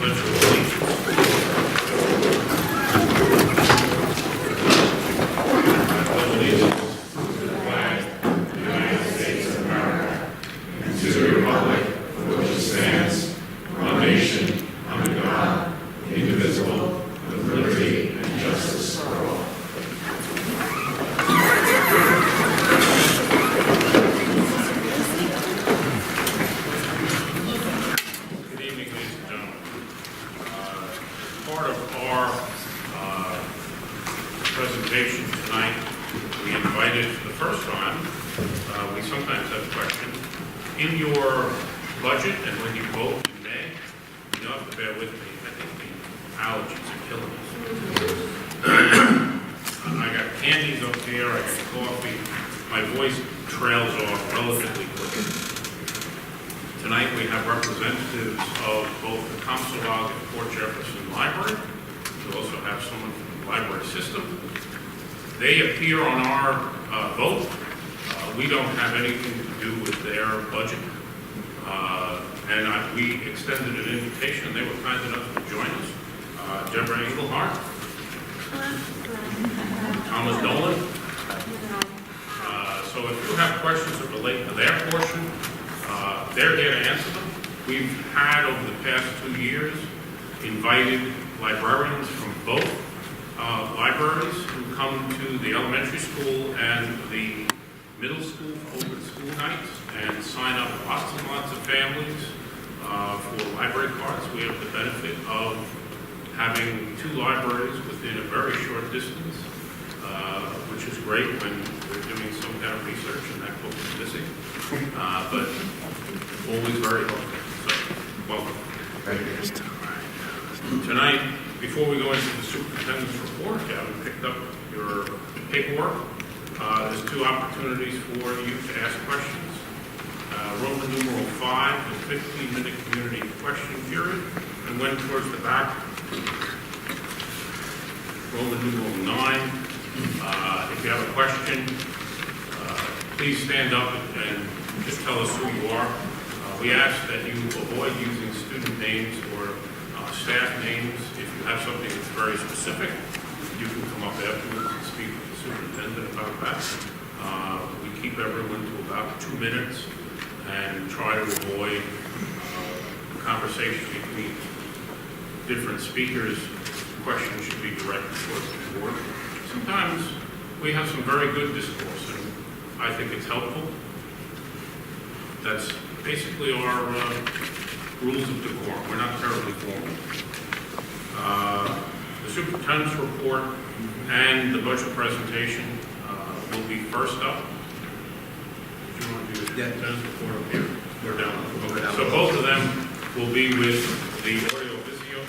Pledge of allegiance. Good evening, ladies and gentlemen. Part of our presentation tonight, we invited for the first time, we sometimes have questions. In your budget and when you vote in May, you have to bear with me. I think the allergies are killing us. I got candies up here, I got coffee. My voice trails off relatively quickly. Tonight we have representatives of both the Comstock and Port Jefferson Library. We also have someone from the library system. They appear on our vote. We don't have anything to do with their budget. We extended an invitation. They were kind enough to join us. Deborah Engelhardt. Thomas Dolan. So if you have questions that relate to their portion, they're here to answer them. We've had, over the past 2 years, invited librarians from both libraries who come to the elementary school and the middle school for open school nights and sign up lots and lots of families for library cards. We have the benefit of having 2 libraries within a very short distance, which is great when we're doing some kind of research and that book is missing. But always very helpful. So, welcome. Tonight, before we go into the superintendent's report, Gavin picked up your paperwork. There's 2 opportunities for you to ask questions. Roman numeral 5, the 15-minute community question period, and went towards the back. Roman numeral 9. If you have a question, please stand up and just tell us who you are. We ask that you avoid using student names or staff names. If you have something that's very specific, you can come up afterwards and speak with the superintendent about that. We keep everyone to about 2 minutes and try to avoid conversation between different speakers. Questions should be directed towards the board. Sometimes we have some very good discourse, and I think it's helpful. That's basically our rules of decorum. We're not terribly formal. The superintendent's report and the budget presentation will be first up. Do you want to do the superintendent's report up here? We're down. Okay. So both of them will be with the audio, visual,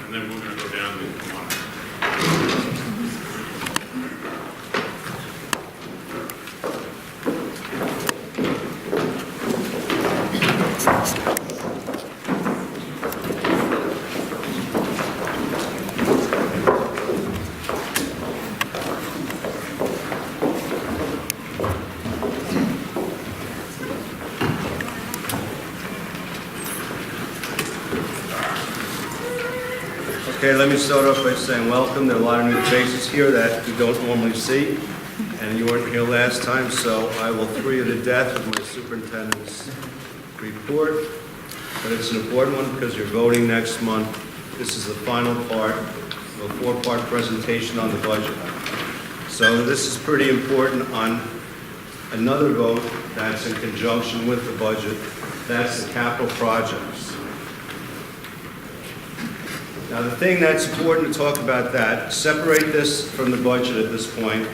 and then we're going to go down to the monitor. Okay, let me start off by saying welcome. There are a lot of new faces here that we don't normally see, and you weren't here last time, so I will thrill you to death with my superintendent's report. But it's an important one because you're voting next month. This is the final part of a 4-part presentation on the budget. So this is pretty important on another vote that's in conjunction with the budget. That's the capital projects. Now, the thing that's important to talk about that, separate this from the budget at this point.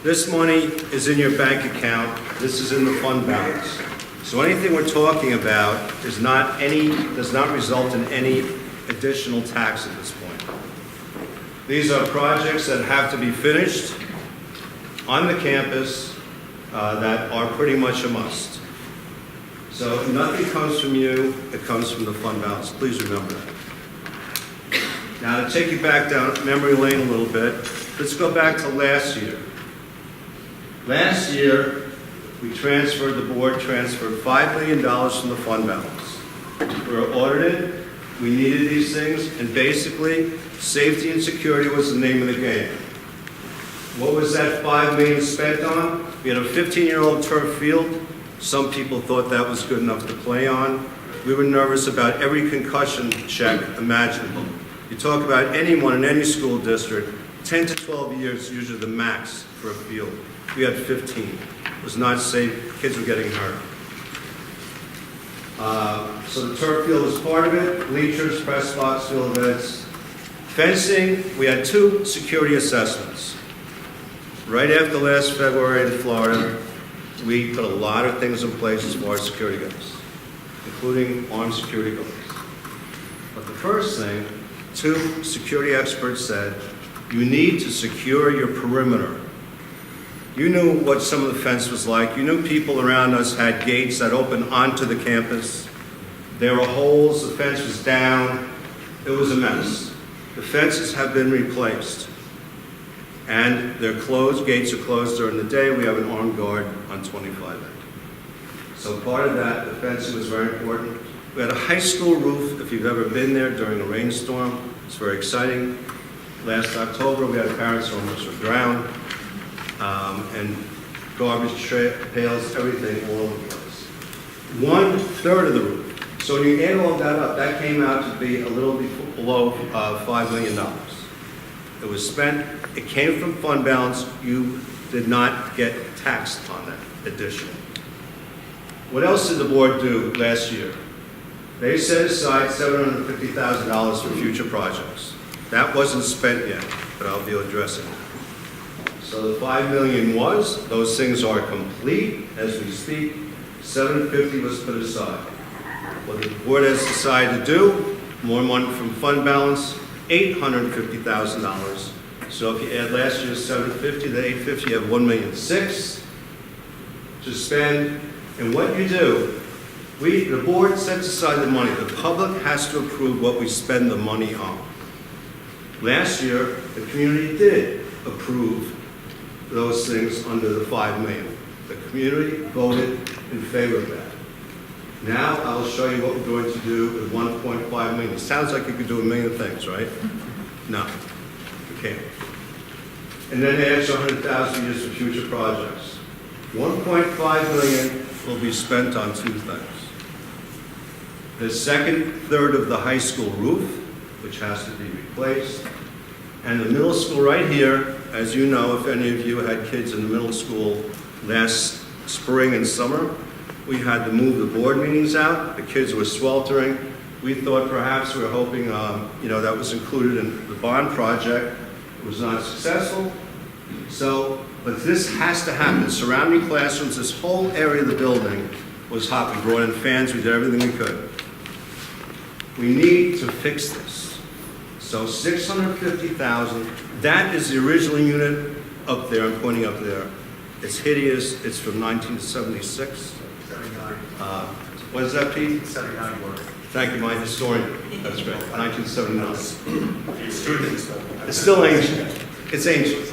This money is in your bank account. This is in the fund balance. So anything we're talking about does not result in any additional tax at this point. These are projects that have to be finished on the campus that are pretty much a must. So nothing comes from you, it comes from the fund balance. Please remember that. Now, to take you back down memory lane a little bit, let's go back to last year. Last year, the board transferred $5 million from the fund balance. We were audited, We needed these things, and basically, safety and security was the name of the game. What was that $5 million spent on? We had a 15-year-old turf field. Some people thought that was good enough to play on. We were nervous about every concussion check imaginable. You talk about anyone in any school district, 10 to 12 years is usually the max for a field. We had 15. It was not safe. Kids were getting hurt. So the turf field was part of it. Bleachers, press box, field events. Fencing, we had 2 security assessments. Right after last February in Florida, we put a lot of things in place as far as security goes, including armed security guards. But the first thing, 2 security experts said, you need to secure your perimeter. You knew what some of the fence was like. You knew people around us had gates that opened onto the campus. There were holes, the fence was down. It was a mess. The fences have been replaced. And they're closed, gates are closed during the day. We have an armed guard on 25 end. So part of that, the fencing was very important. We had a high school roof, if you've ever been there during a rainstorm. It's very exciting. Last October, we had parents who almost were drowned. And garbage pails, everything all over the place. 1/3 of the roof. So when you add all that up, that came out to be a little below $5 million. It was spent, it came from fund balance. You did not get taxed on that additional. What else did the board do last year? They set aside $750,000 for future projects. That wasn't spent yet, but I'll be addressing it. So the $5 million was, those things are complete as we speak. $750,000 was put aside. What the board has decided to do, more money from fund balance, $850,000. So if you add last year's $750,000 to $850,000, you have $1,600,000 to spend. And what you do, the board sets aside the money. The public has to approve what we spend the money on. Last year, the community did approve those things under the $5 million. The community voted in favor of that. Now I will show you what we're going to do with $1.5 million. It sounds like you could do a million things, right? No, you can't. And then the extra $100,000 used for future projects. $1.5 million will be spent on 2 things. The second third of the high school roof, which has to be replaced, and the middle school right here. As you know, if any of you had kids in the middle school last spring and summer, we had to move the board meetings out. The kids were sweltering. We thought perhaps we were hoping, that was included in the bond project. It was not successful. So, but this has to happen. Surrounding classrooms, this whole area of the building was hot. We brought in fans. We did everything we could. We need to fix this. So $650,000. That is the original unit up there. I'm pointing up there. It's hideous. It's from 1976. 79. What is that, Pete? 79 work. Thank you, my historian. That's right, 1979. Students. It's still ancient. It's ancient.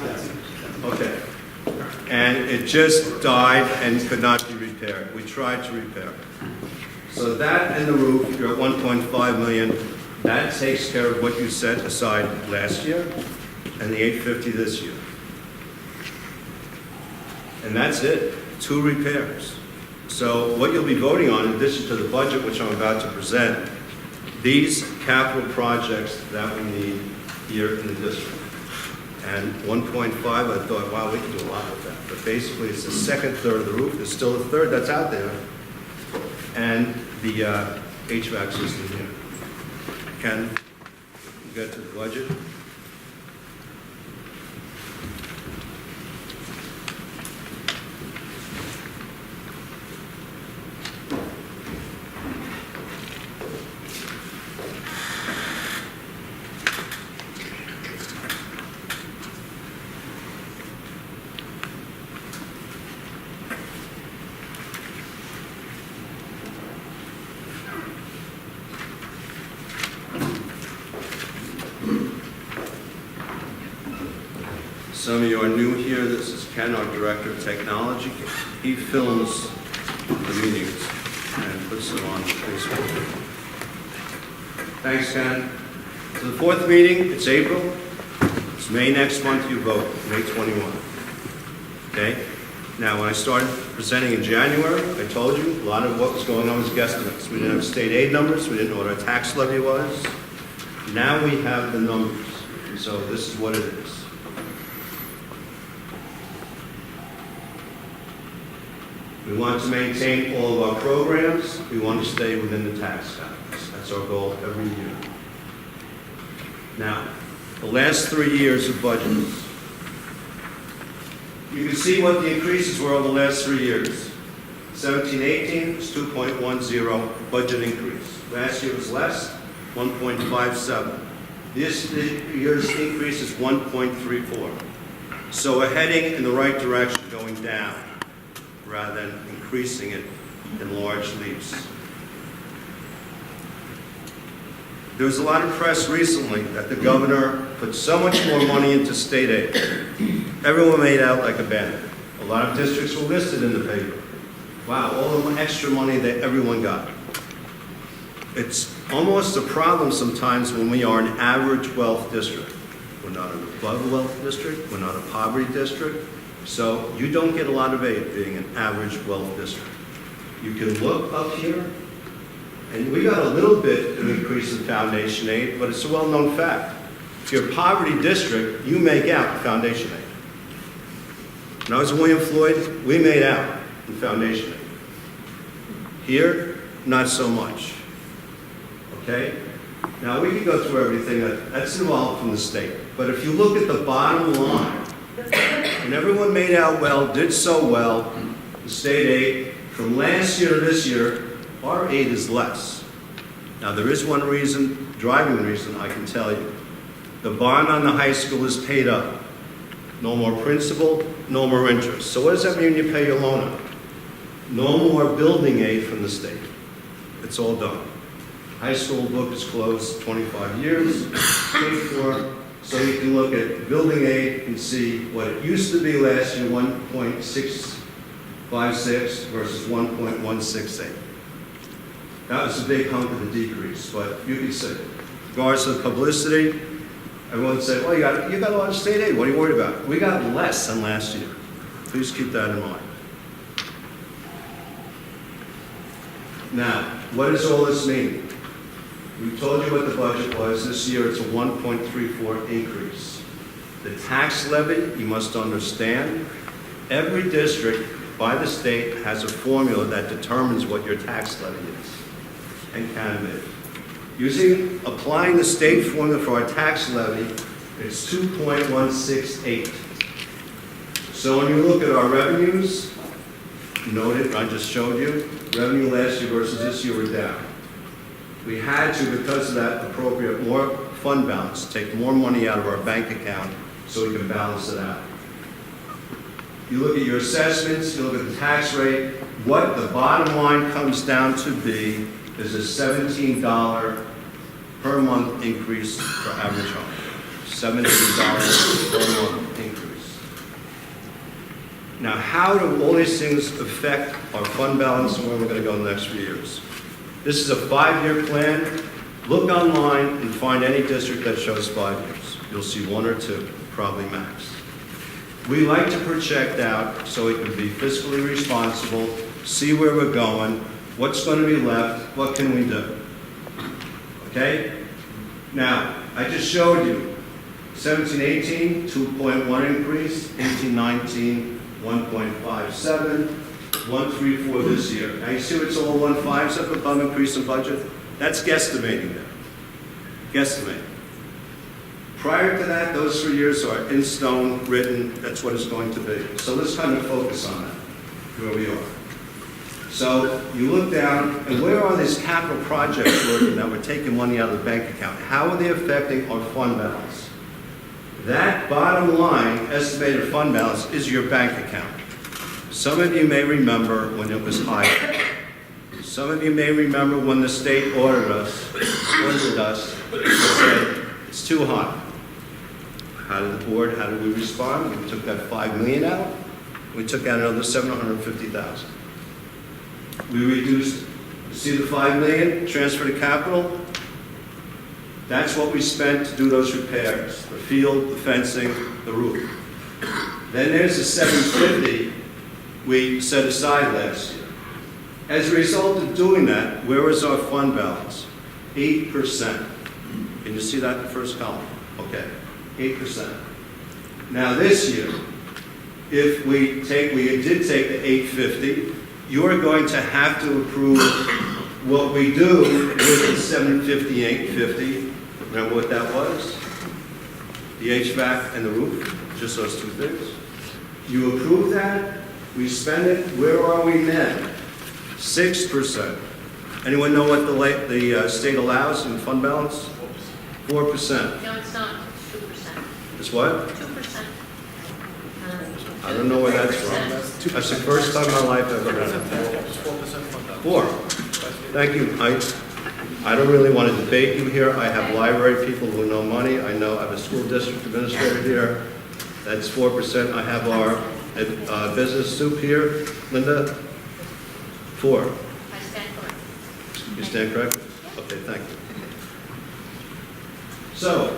Okay. And it just died and could not be repaired. We tried to repair it. So that and the roof, you're at $1.5 million. That takes care of what you set aside last year and the $850 this year. And that's it, 2 repairs. So what you'll be voting on, in addition to the budget, which I'm about to present, these capital projects that we need here in the district. And 1.5, I thought, wow, we can do a lot with that. But basically, it's the second third of the roof. There's still a third that's out there. And the HVAC system here. Ken, get to the budget. Some of you are new here. This is Ken, our Director of Technology. He films the meetings and puts them on Facebook. Thanks, Ken. So the fourth meeting, it's April. It's May next month you vote, May 21. Okay? Now, when I started presenting in January, I told you, a lot of what was going on was guesstimates. We didn't have state aid numbers, we didn't know what our tax levy was. Now we have the numbers, so this is what it is. We want to maintain all of our programs. We want to stay within the tax caps. That's our goal every year. Now, the last 3 years of budgets. You can see what the increases were over the last 3 years. 17-18 was 2.10 budget increase. Last year was less, 1.57. This year's increase is 1.34. So we're heading in the right direction, going down, rather than increasing it in large leaps. There was a lot of press recently that the governor put so much more money into state aid. Everyone made out like a bandit. A lot of districts were listed in the paper. Wow, all the extra money that everyone got. It's almost a problem sometimes when we are an average wealth district. We're not an above wealth district, we're not a poverty district. So you don't get a lot of aid being an average wealth district. You can look up here, and we got a little bit of increase in foundation aid, but it's a well-known fact. If you're a poverty district, you make out foundation aid. When I was in William Floyd, we made out in foundation aid. Here, not so much. Okay? Now, we can go through everything that's involved from the state, but if you look at the bottom line, and everyone made out well, did so well, the state aid, from last year to this year, our aid is less. Now, there is one reason, driving reason, I can tell you. The bond on the high school is paid up. No more principal, no more interest. So what does that mean when you pay your loan up? No more building aid from the state. It's all done. High school book is closed 25 years, paid for. So you can look at building aid and see what it used to be last year, 1.656 versus 1.168. That was a big hunk of the decrease, but you can see. Regards to the publicity, everyone said, well, you got a lot of state aid, what are you worried about? We got less than last year. Please keep that in mind. Now, what does all this mean? We told you what the budget was. This year it's a 1.34 increase. The tax levy, you must understand, every district by the state has a formula that determines what your tax levy is and can be. Applying the state formula for our tax levy, it's 2.168. So when you look at our revenues, note it, I just showed you, revenue last year versus this year were down. We had to, because of that, appropriate more fund balance, take more money out of our bank account so we can balance it out. You look at your assessments, you look at the tax rate, what the bottom line comes down to be is a $17 per month increase for average home. $17 per month increase. Now, how do all these things affect our fund balance and where we're going to go in the next few years? This is a 5-year plan. Look online and find any district that shows 5 years. You'll see 1 or 2, probably max. We like to project out so we can be fiscally responsible, see where we're going, what's going to be left, what can we do. Okay? Now, I just showed you 17-18, 2.1 increase, 18-19, 1.57. 134 this year. Now you see it's all 1.5, so above increase in budget? That's guesstimating there. Guesstimating. Prior to that, those 3 years are in stone, written, that's what it's going to be. So let's kind of focus on that, where we are. So you look down, and where are these capital projects working that we're taking money out of the bank account? How are they affecting our fund balance? That bottom line, estimated fund balance, is your bank account. Some of you may remember when it was higher. Some of you may remember when the state audited us, and said, it's too high. How did the board, how did we respond? We took that $5 million out. We took out another $750,000. We reduced, see the $5 million transfer to capital? That's what we spent to do those repairs, the field, the fencing, the roof. Then there's the 750 we set aside last year. As a result of doing that, where was our fund balance? 8%. Can you see that in the first column? Okay, 8%. Now this year, if we did take the 850, you are going to have to approve what we do with the 750, 850. Remember what that was? The HVAC and the roof, just those two things. You approve that, we spend it, where are we then? 6%. Anyone know what the state allows in fund balance? 4%. No, it's not, 2%. It's what? 2%. I don't know where that's from. That's the first time in my life I've ever heard of that. 4% fund balance. 4. Thank you. I don't really want to debate you here. I have library people who know money. I know I have a school district administrator here. That's 4%. I have our business soup here. Linda? 4. I stand corrected. You stand corrected? Okay, thank you. So,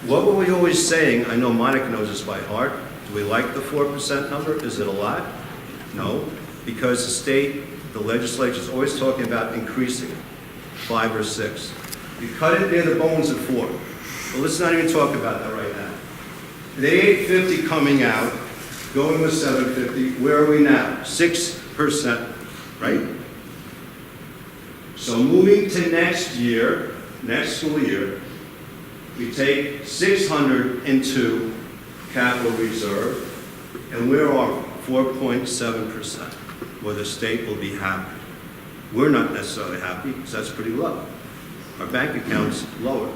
what were we always saying? I know Monica knows this by heart. Do we like the 4% number? Is it a lot? No, because the state, the legislature is always talking about increasing it, 5 or 6. You cut it near the bones at 4. But let's not even talk about that right now. The 850 coming out, going with 750, where are we now? 6%, right? So moving to next year, next school year, we take 600 into capital reserve, and where are we? 4.7%, where the state will be happy. We're not necessarily happy, because that's pretty low. Our bank account's lower.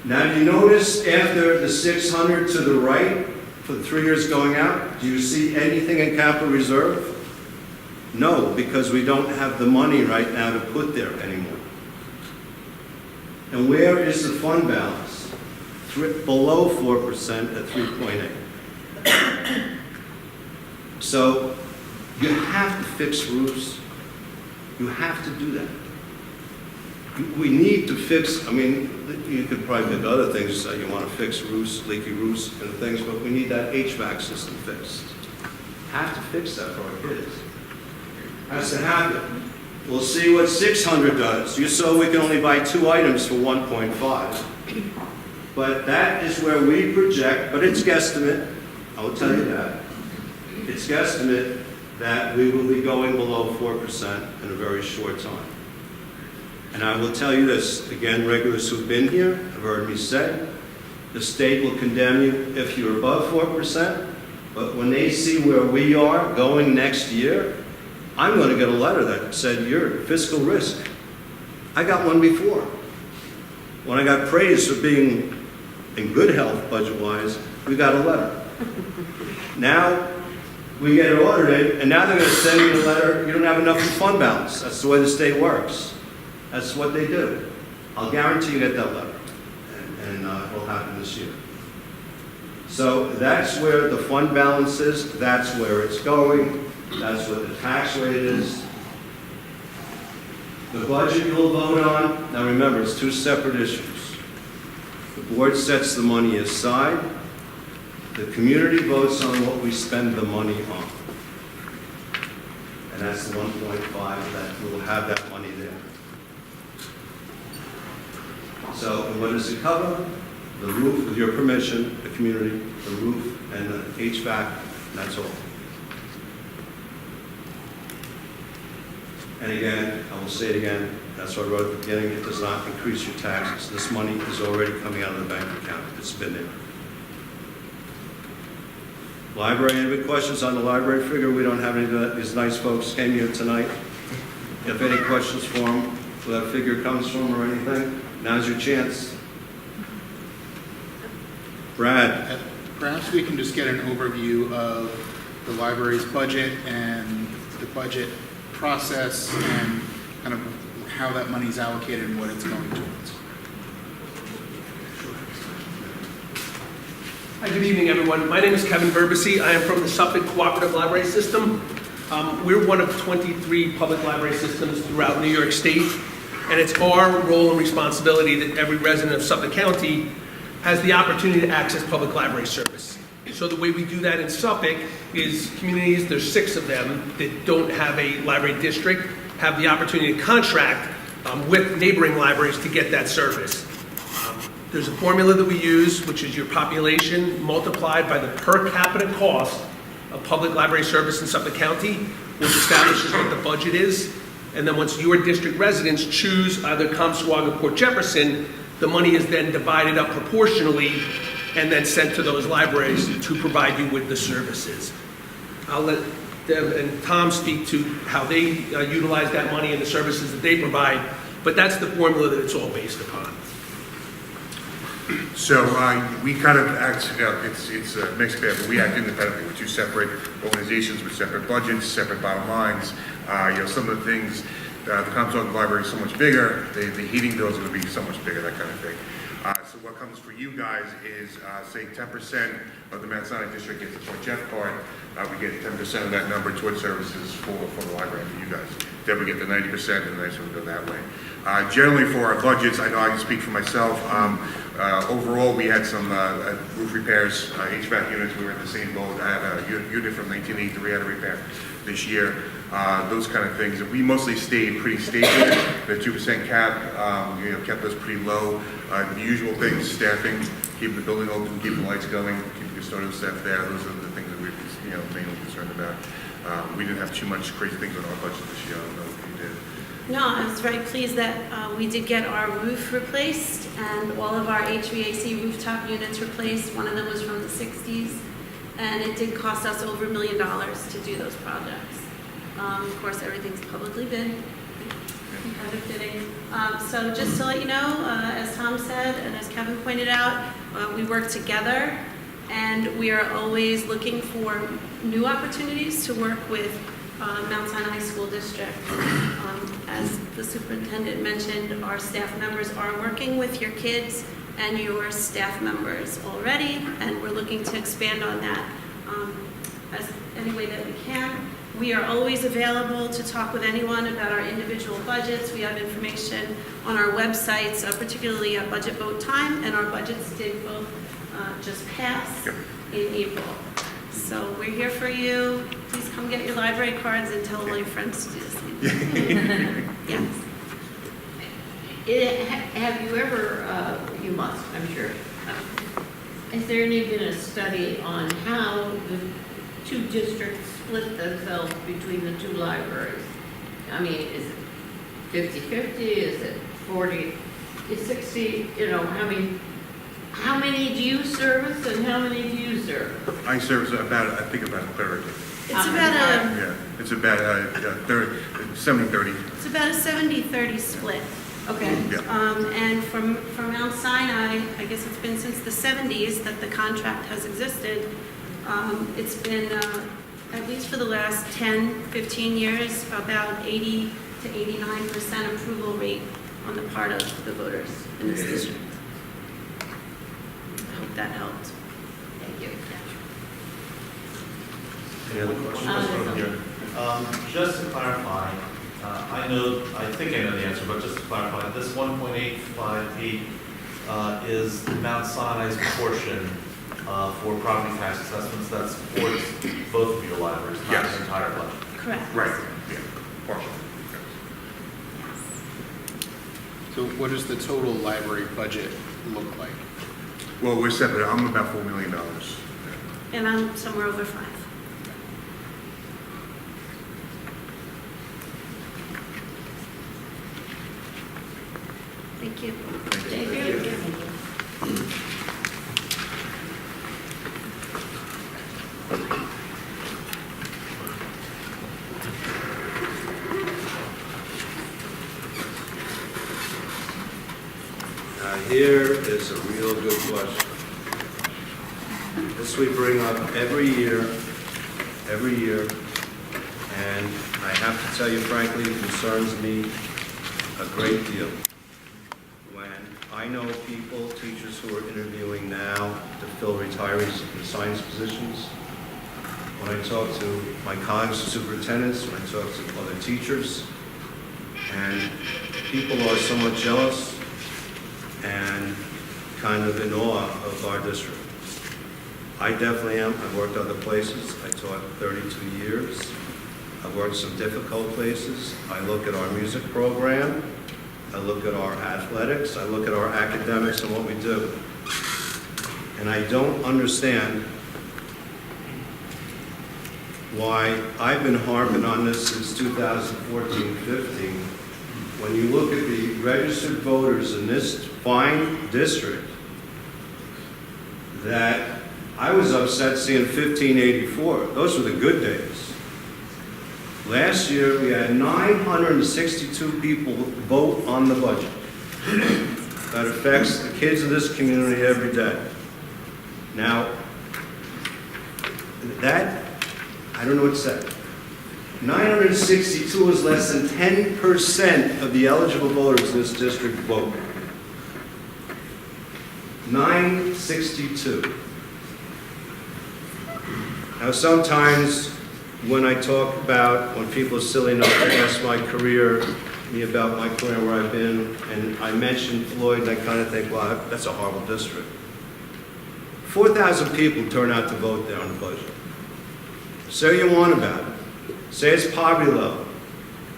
Now, do you notice after the 600 to the right, for the 3 years going out, do you see anything in capital reserve? No, because we don't have the money right now to put there anymore. And where is the fund balance? Below 4% at 3.8. So you have to fix roofs. You have to do that. We need to fix, I mean, you could probably think other things that you want to fix roofs, leaky roofs and things, but we need that HVAC system fixed. Have to fix that for our kids. Has to happen. We'll see what 600 does. You saw we can only buy 2 items for 1.5. But that is where we project, but it's guesstimate, I will tell you that. It's guesstimate that we will be going below 4% in a very short time. And I will tell you this, again, regulars who've been here have heard me say, the state will condemn you if you're above 4%, but when they see where we are going next year, I'm going to get a letter that said, you're at fiscal risk. I got one before. When I got praised for being in good health budget-wise, we got a letter. Now, we get it audited, and now they're going to send me a letter, you don't have enough in fund balance. That's the way the state works. That's what they do. I'll guarantee you get that letter, and it'll happen this year. So that's where the fund balance is, that's where it's going, that's what the tax rate is. The budget you'll vote on, now remember, it's 2 separate issues. The board sets the money aside, the community votes on what we spend the money on. And that's the 1.5, that we'll have that money there. So what does it cover? The roof, with your permission, the community, the roof, and the HVAC, and that's all. And again, I will say it again, that's what I wrote at the beginning, it does not increase your taxes. This money is already coming out of the bank account. It's been there. Library, any big questions on the library figure? We don't have any of that. These nice folks came here tonight. If you have any questions for them, where that figure comes from or anything, now's your chance. Brad. Perhaps we can just get an overview of the library's budget and the budget process and kind of how that money's allocated and what it's going towards. Hi, good evening, everyone. My name is Kevin Verbisi. I am from the Suffolk Cooperative Library System. We're one of 23 public library systems throughout New York State. And it's our role and responsibility that every resident of Suffolk County has the opportunity to access public library service. So the way we do that in Suffolk is communities, there's 6 of them that don't have a library district, have the opportunity to contract with neighboring libraries to get that service. There's a formula that we use, which is your population multiplied by the per capita cost of public library service in Suffolk County, which establishes what the budget is. And then once your district residents choose either Comstock or Port Jefferson, the money is then divided up proportionally and then sent to those libraries to provide you with the services. I'll let Deb and Tom speak to how they utilize that money and the services that they provide, but that's the formula that it's all based upon. So we kind of act, it's a mixed bag, but we act independently. We're 2 separate organizations with separate budgets, separate bottom lines. Some of the things, the Comstock Library is so much bigger, the heating bills are going to be so much bigger, that kind of thing. So what comes for you guys is, say 10% of the Mount Sinai district gets a Port Jeff card. We get 10% of that number towards services for the library for you guys. Then we get the 90% and the next one go that way. Generally for our budgets, I know I can speak for myself. Overall, we had some roof repairs, HVAC units. We were in the same boat. I had a unit from 1983 I had to repair this year. Those kind of things. We mostly stayed pretty stable. The 2% cap, kept us pretty low. The usual things: staffing, keeping the building open, keeping the lights going, keeping the custodial staff there. Those are the things that we're mainly concerned about. We didn't have too much crazy things on our budget this year. I don't know if you did. No, I was very pleased that we did get our roof replaced and all of our HVAC rooftop units replaced. One of them was from the 60s, and it did cost us over $1 million to do those projects. Of course, everything's publicly bid, competitive bidding. So just to let you know, as Tom said and as Kevin pointed out, we work together, and we are always looking for new opportunities to work with Mount Sinai School District. As the superintendent mentioned, our staff members are working with your kids and your staff members already, and we're looking to expand on that as any way that we can. We are always available to talk with anyone about our individual budgets. We have information on our websites, particularly at Budget Vote Time, and our budgets did both just pass in April. So we're here for you. Please come get your library cards and tell all your friends to do the same thing. Yes. Have you ever, you must, I'm sure, has there been a study on how the 2 districts split themselves between the 2 libraries? I mean, is it 50-50? Is it 40? Is 60? How many do you service and how many do you serve? I service about a third. It's about a Yeah, it's about a third, 70-30. It's about a 70-30 split. Okay. Yeah. And from Mount Sinai, I guess it's been since the 70s that the contract has existed. It's been, at least for the last 10, 15 years, about 80 to 89% approval rate on the part of the voters in this district. I hope that helped. Thank you. Any other questions? Just to clarify, I think I know the answer, but just to clarify, this 1.85 is Mount Sinai's portion for property tax assessments that supports both of your libraries, not Yes. the entire budget. Correct. Right, yeah, partial. So what does the total library budget look like? Well, we're separate. I'm about $4 million. And I'm somewhere over 5. Thank you. Thank you. Now, here is a real good question. This we bring up every year, and I have to tell you frankly, it concerns me a great deal. When I know people, teachers who are interviewing now to fill retirees in science positions, when I talk to my colleagues, superintendents, when I talk to other teachers, And people are somewhat jealous and kind of in awe of our district. I definitely am. I've worked other places. I taught 32 years. I've worked some difficult places. I look at our music program. I look at our athletics. I look at our academics and what we do. And I don't understand why I've been harping on this since 2014-15. When you look at the registered voters in this fine district, that I was upset seeing 1584. Those were the good days. Last year, we had 962 people vote on the budget. That affects the kids of this community every day. Now, that, I don't know what to say. 962 is less than 10% of the eligible voters in this district vote. 962. Now, sometimes when I talk about, when people are silly enough to ask my career, me about my career, where I've been, and I mention Floyd, I kind of think, well, that's a horrible district. 4,000 people turn out to vote there on the budget. Say what you want about it. Say it's poverty level.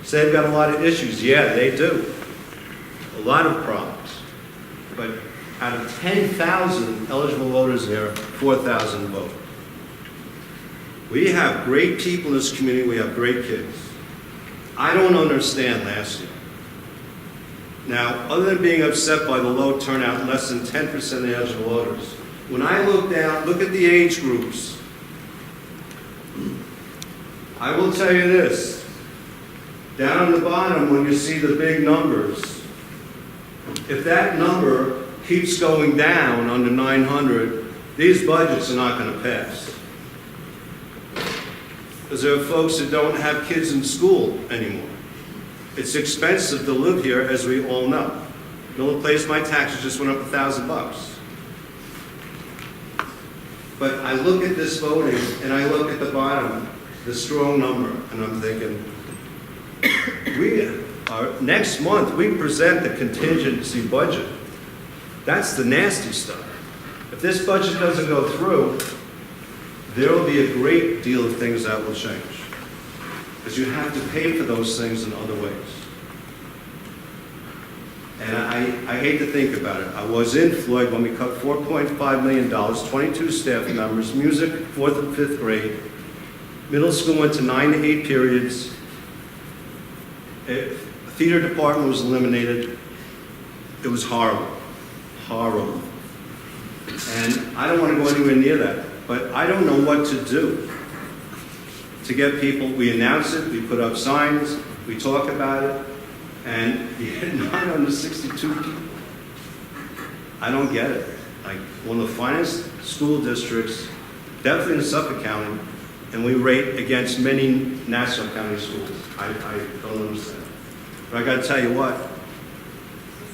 Say they've got a lot of issues. Yeah, they do. A lot of problems. But out of 10,000 eligible voters there, 4,000 vote. We have great people in this community. We have great kids. I don't understand last year. Now, other than being upset by the low turnout, less than 10% of the eligible voters, when I look down, look at the age groups, I will tell you this. Down on the bottom, when you see the big numbers, if that number keeps going down under 900, these budgets are not going to pass. Because there are folks that don't have kids in school anymore. It's expensive to live here, as we all know. The only place my taxes just went up $1,000. But I look at this voting, and I look at the bottom, the strong number, and I'm thinking, next month, we present the contingency budget. That's the nasty stuff. If this budget doesn't go through, there will be a great deal of things that will change. Because you have to pay for those things in other ways. And I hate to think about it. I was in Floyd when we cut $4.5 million, 22 staff members, music, 4th and 5th grade. Middle school went to 9 to 8 periods. The theater department was eliminated. It was horrible, horrible. And I don't want to go anywhere near that, but I don't know what to do to get people. We announce it, we put up signs, we talk about it, and you get 962 people. I don't get it. Like, one of the finest school districts, definitely in Suffolk County, and we rate against many Nassau County schools. I don't understand. But I got to tell you what,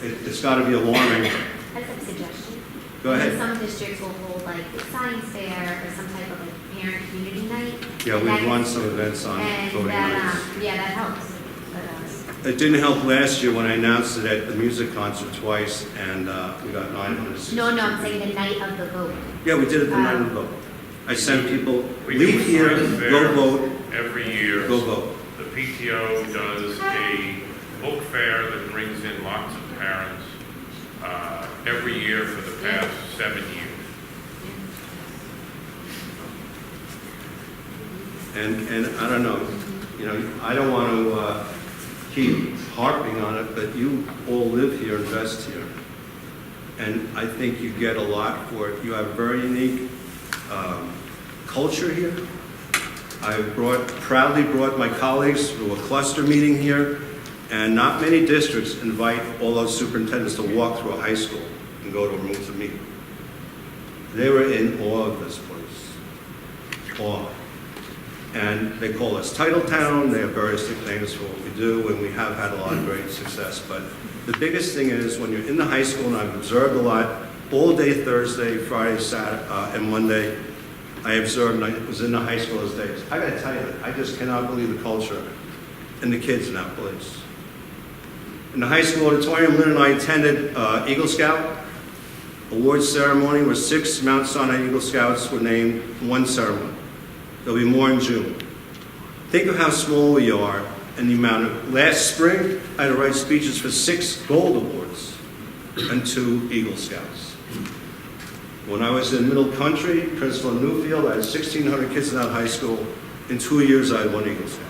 it's got to be alarming. I have a suggestion. Go ahead. Some districts will hold like a science fair or some type of like parent community night. Yeah, And we've that run gets- some events on and voting that, nights. yeah, that helps. But, It didn't help last year when I announced it at the music concert twice, and we got 960. no, I'm saying the night of the vote. Yeah, we did it the night of the vote. I sent people, We do leave a here, science fair go vote, every year. go vote. The PTO does a book fair that brings in lots of parents every year for the past 7 years. And I don't know, you know, I don't want to keep harping on it, but you all live here, invest here. And I think you get a lot for it. You have a very unique culture here. I proudly brought my colleagues to a cluster meeting here, and not many districts invite all those superintendents to walk through a high school and go to a room to meet. They were in awe of this place. Awe. And they call us Titletown. They have various nicknames for what we do, and we have had a lot of great success. But the biggest thing is when you're in the high school, and I've observed a lot, all day Thursday, Friday, Saturday, and Monday, I observed, and I was in the high school those days. I gotta tell you, I just cannot believe the culture and the kids in that place. In the high school auditorium, Lynn and I attended Eagle Scout awards ceremony where 6 Mount Sinai Eagle Scouts were named in one ceremony. There'll be more in June. Think of how small we are and the amount of, last spring, I had to write speeches for 6 gold awards and 2 Eagle Scouts. When I was in middle country, Principal in Newfield, I had 1,600 kids in that high school. In 2 years, I had 1 Eagle Scout.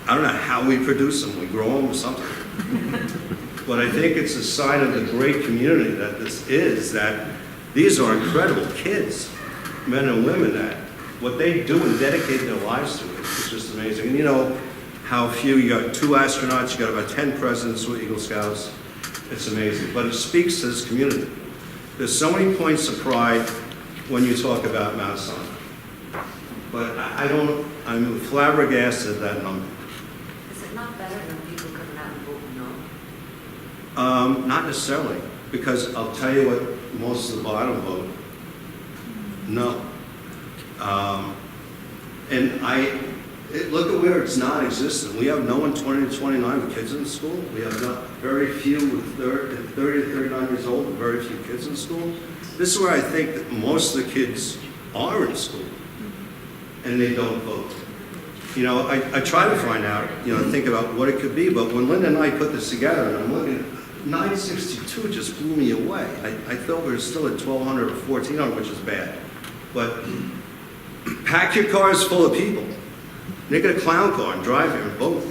I don't know how we produce them, we grow them or something. But I think it's a sign of the great community that this is, that these are incredible kids, men and women, that what they do and dedicate their lives to is just amazing. And you know how few, you got 2 astronauts, you got about 10 presidents with Eagle Scouts. It's amazing, but it speaks to this community. There's so many points of pride when you talk about Mount Sinai. But I'm flabbergasted at that number. Is it not better than people coming out and voting no? Not necessarily, because I'll tell you what most of the bottom vote, no. Look at where it's non-existent. We have no one 20 to 29 with kids in school. We have very few with 30 to 39 years old with very few kids in school. This is where I think that most of the kids are in school, and they don't vote. You know, I try to find out, think about what it could be, but when Linda and I put this together, and I'm looking at 962, just blew me away. I thought we were still at 1,200 or 1,400, which is bad. But pack your cars full of people. Make it a clown car and drive here and vote.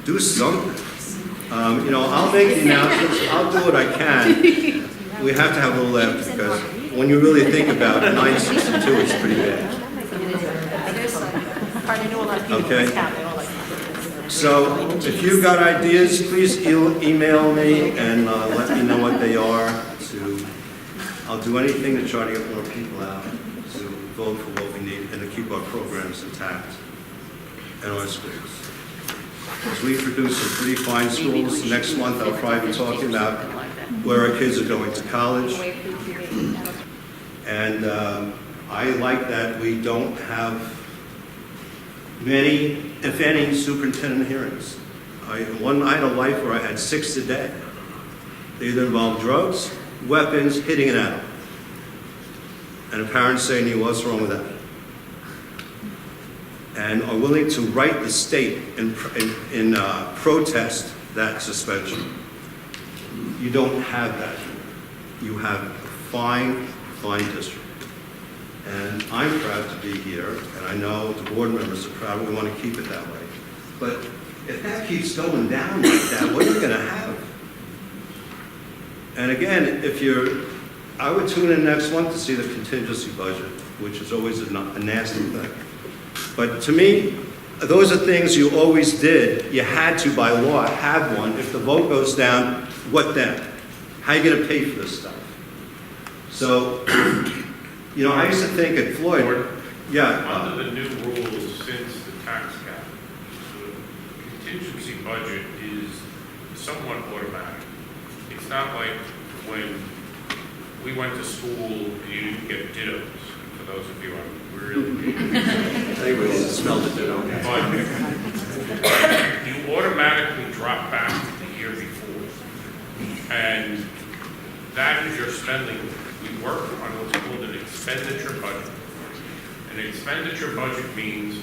Do something. I'll make the announcements. I'll do what I can. We have to have a little laugh because when you really think about it, 962 is pretty bad. Okay. So if you've got ideas, please email me and let me know what they are. I'll do anything to try to get more people out to vote for what we need and to keep our programs intact in our schools. As we produce some pretty fine schools, next month I'll probably be talking about where our kids are going to college. And I like that we don't have many, if any, superintendent hearings. I had a life where I had 6 a day. They either involved drugs, weapons, hitting an adult. And a parent saying, what's wrong with that? And are willing to write the state in protest that suspension. You don't have that here. You have a fine, fine district. And I'm proud to be here, and I know the board members are proud. We want to keep it that way. But if that keeps going down like that, what are you going to have? And again, I would tune in next month to see the contingency budget, which is always a nasty thing. But to me, those are things you always did. You had to, by law, have one. If the vote goes down, what then? How are you going to pay for this stuff? So, I used to think at Floyd, Under the new rules since the tax cap, the contingency budget is somewhat automatic. It's not like when we went to school and you didn't get dittos. For those of you who really anybody that smelled the ditto. but you automatically drop back the year before. And that is your spending. We work on what's called an expenditure budget. An expenditure budget means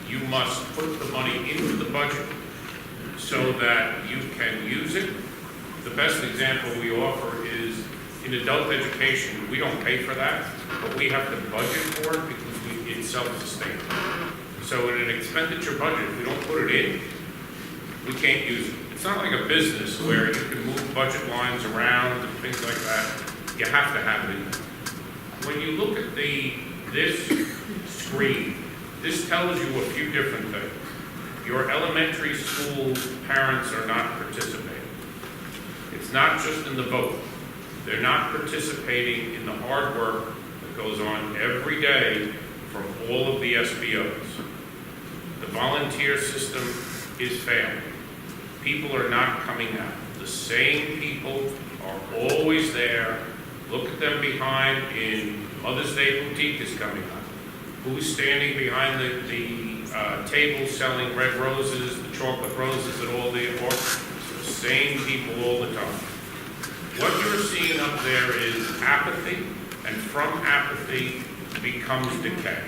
you must put the money into the budget so that you can use it. The best example we offer is in adult education. We don't pay for that, but we have to budget for it because it's self-sustaining. So in an expenditure budget, if we don't put it in, we can't use it. It's not like a business where you can move budget lines around and things like that. You have to have it in there. When you look at this screen, this tells you a few different things. Your elementary school parents are not participating. It's not just in the vote. They're not participating in the hard work that goes on every day from all of the SBOs. The volunteer system is failing. People are not coming out. The same people are always there. Look at them behind in Mother's Day boutique is coming up. Who's standing behind the tables selling red roses, the chocolate roses at all the orchards. The same people all the time. What you're seeing up there is apathy, and from apathy becomes decay.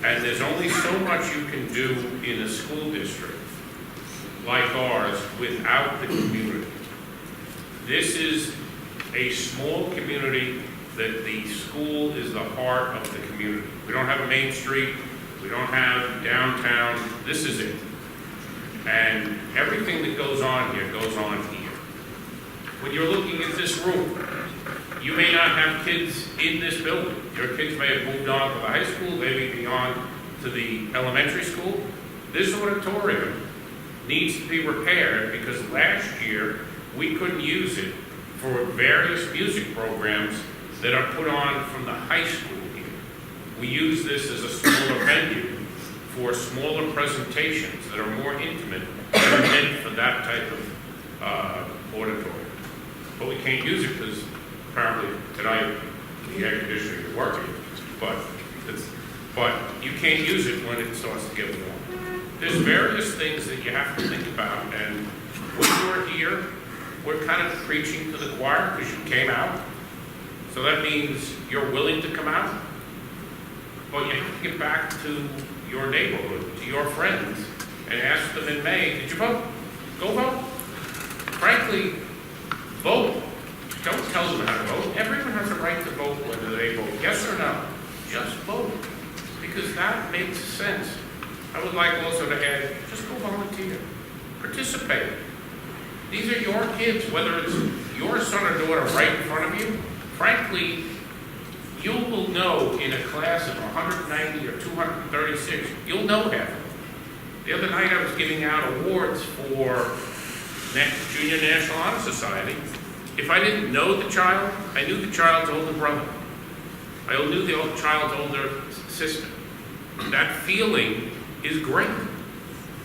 And there's only so much you can do in a school district like ours without the community. This is a small community that the school is the heart of the community. We don't have a Main Street, we don't have downtown, this is it. And everything that goes on here goes on here. When you're looking at this room, you may not have kids in this building. Your kids may have moved on to the high school, maybe beyond to the elementary school. This auditorium needs to be repaired because last year we couldn't use it for various music programs that are put on from the high school here. We use this as a smaller venue for smaller presentations that are more intimate, that are meant for that type of auditorium. But we can't use it because apparently tonight the air conditioning is working, but you can't use it when it starts to get warm. There's various things that you have to think about, and when you're here, we're kind of preaching to the choir because you came out. So that means you're willing to come out, but you have to get back to your neighborhood, to your friends, and ask them in May, did you vote? Go vote. Frankly, vote. Don't tell them how to vote. Everyone has a right to vote whether they vote yes or no. Just vote, because that makes sense. I would like also to add, just go volunteer. Participate. These are your kids, whether it's your son or daughter right in front of you. Frankly, you will know in a class of 190 or 236, you'll know half of them. The other night I was giving out awards for Junior National Honor Society. If I didn't know the child, I knew the child's older brother. I knew the child's older sister. That feeling is great.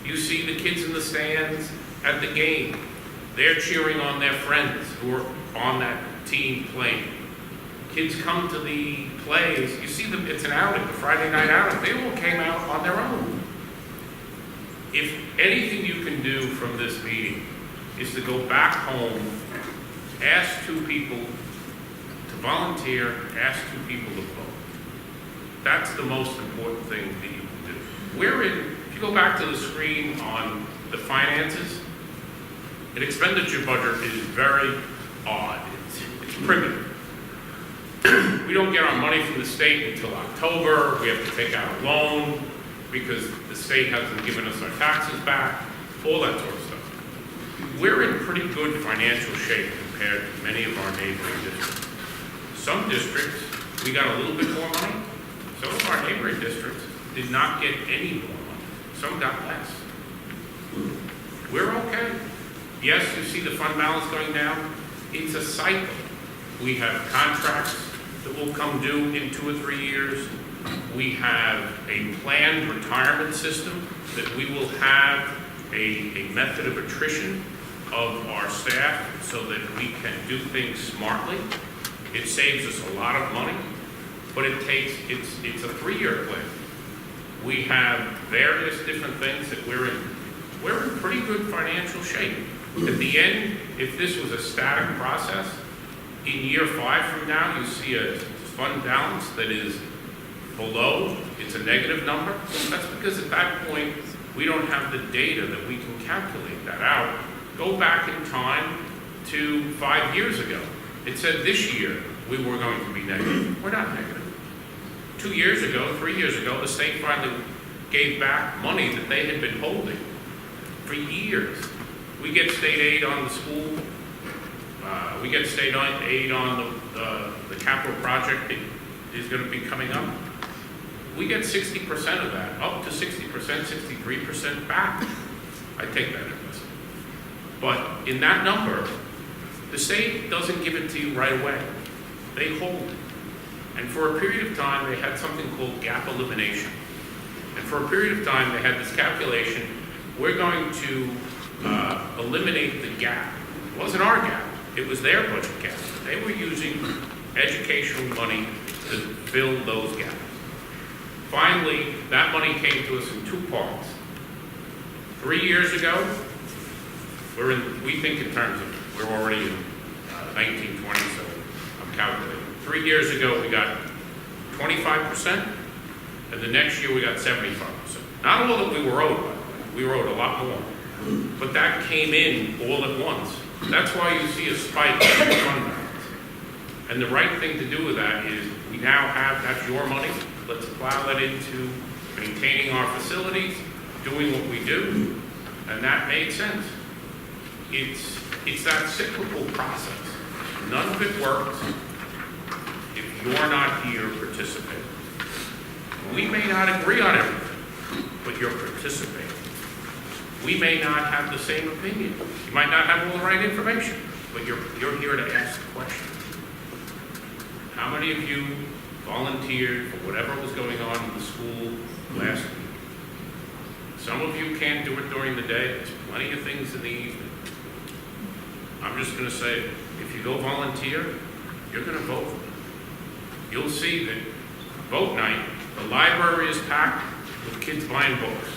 You see the kids in the stands at the game. They're cheering on their friends who are on that team playing. Kids come to the plays. You see them, it's an outing, the Friday night outing. They all came out on their own. If anything you can do from this meeting is to go back home, ask two people to volunteer, ask two people to vote. That's the most important thing that you can do. If you go back to the screen on the finances, an expenditure budget is very odd. It's primitive. We don't get our money from the state until October. We have to take out a loan because the state hasn't given us our taxes back, all that sort of stuff. We're in pretty good financial shape compared to many of our neighboring districts. Some districts, we got a little bit more money. Some of our neighboring districts did not get any more money. Some got less. We're okay. Yes, you see the fund balance going down. It's a cycle. We have contracts that will come due in 2 or 3 years. We have a planned retirement system that we will have a method of attrition of our staff so that we can do things smartly. It saves us a lot of money, but it's a 3-year plan. We have various different things that we're in pretty good financial shape. At the end, if this was a static process, in year 5 from now, you see a fund balance that is below, it's a negative number. That's because at that point, we don't have the data that we can calculate that out. Go back in time to 5 years ago. It said this year we were going to be negative. We're not negative. 2 years ago, 3 years ago, the state finally gave back money that they had been holding for years. We get state aid on the school. We get state aid on the capital project that is going to be coming up. We get 60% of that, up to 60%, 63% back. I take that investment. But in that number, the state doesn't give it to you right away. They hold it. And for a period of time, they had something called gap elimination. And for a period of time, they had this calculation, we're going to eliminate the gap. It wasn't our gap. It was their budget gap. They were using educational money to fill those gaps. Finally, that money came to us in two parts. 3 years ago, we think in terms of, we're already in 1920, so I'm calculating. 3 years ago, we got 25%, and the next year we got 75%. Not all that we were owed, by the way. We were owed a lot more. But that came in all at once. That's why you see a spike in the fund balance. And the right thing to do with that is, we now have, that's your money, let's plow that into maintaining our facilities, doing what we do, and that made sense. It's that cyclical process. None of it works if you're not here participating. We may not agree on everything, but you're participating. We may not have the same opinion. You might not have all the right information, but you're here to ask questions. How many of you volunteered for whatever was going on in the school last week? Some of you can't do it during the day. There's plenty of things in the evening. I'm just going to say, if you go volunteer, you're going to vote. You'll see that vote night, the library is packed with kids buying books.